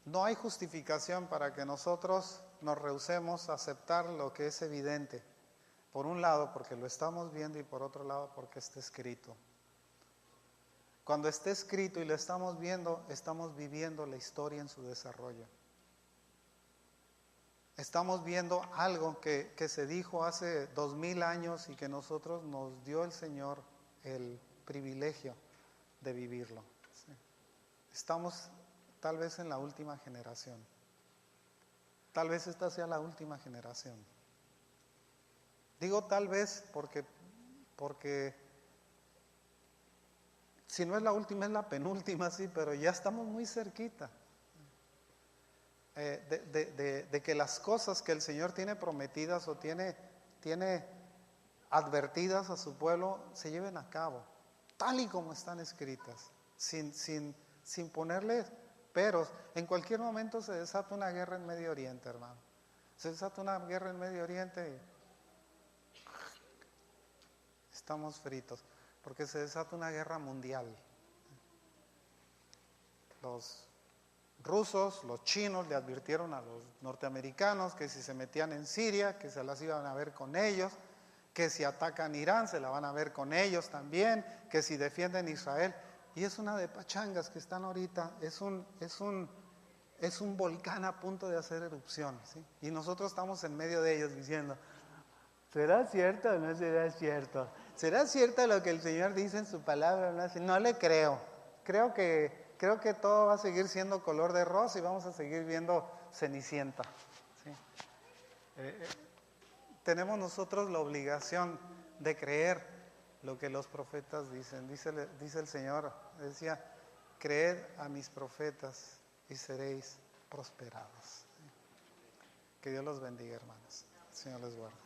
Speaker 1: No hay justificación para que nosotros nos rehusemos a aceptar lo que es evidente. Por un lado, porque lo estamos viendo, y por otro lado, porque está escrito. Cuando esté escrito y lo estamos viendo, estamos viviendo la historia en su desarrollo. Estamos viendo algo que se dijo hace 2000 años y que nosotros nos dio el Señor el privilegio de vivirlo. ¿Sí? Estamos tal vez en la última generación. Tal vez esta sea la última generación. Digo tal vez porque si no es la última, es la penúltima, sí, pero ya estamos muy cerquita de que las cosas que el Señor tiene prometidas o tiene advertidas a su pueblo se lleven a cabo, tal y como están escritas, sin ponerle peros. En cualquier momento se desata una guerra en Medio Oriente, hermano. Se desata una guerra en Medio Oriente y estamos fritos, porque se desata una guerra mundial. Los rusos, los chinos le advirtieron a los norteamericanos que si se metían en Siria, que se las iban a ver con ellos, que si atacan Irán se la van a ver con ellos también, que si defienden Israel. Y es una de pachangas que están ahorita, es un volcán a punto de hacer erupción, ¿sí? Y nosotros estamos en medio de ellos diciendo, ¿será cierto o no será cierto? ¿Será cierto lo que el Señor dice en su palabra? No le creo. Creo que todo va a seguir siendo color de rosa y vamos a seguir viendo Cenicienta, ¿sí? Tenemos nosotros la obligación de creer lo que los profetas dicen. Dice el Señor, decía, creed a mis profetas y seréis prosperados. Que Dios los bendiga, hermanos. El Señor les guarde.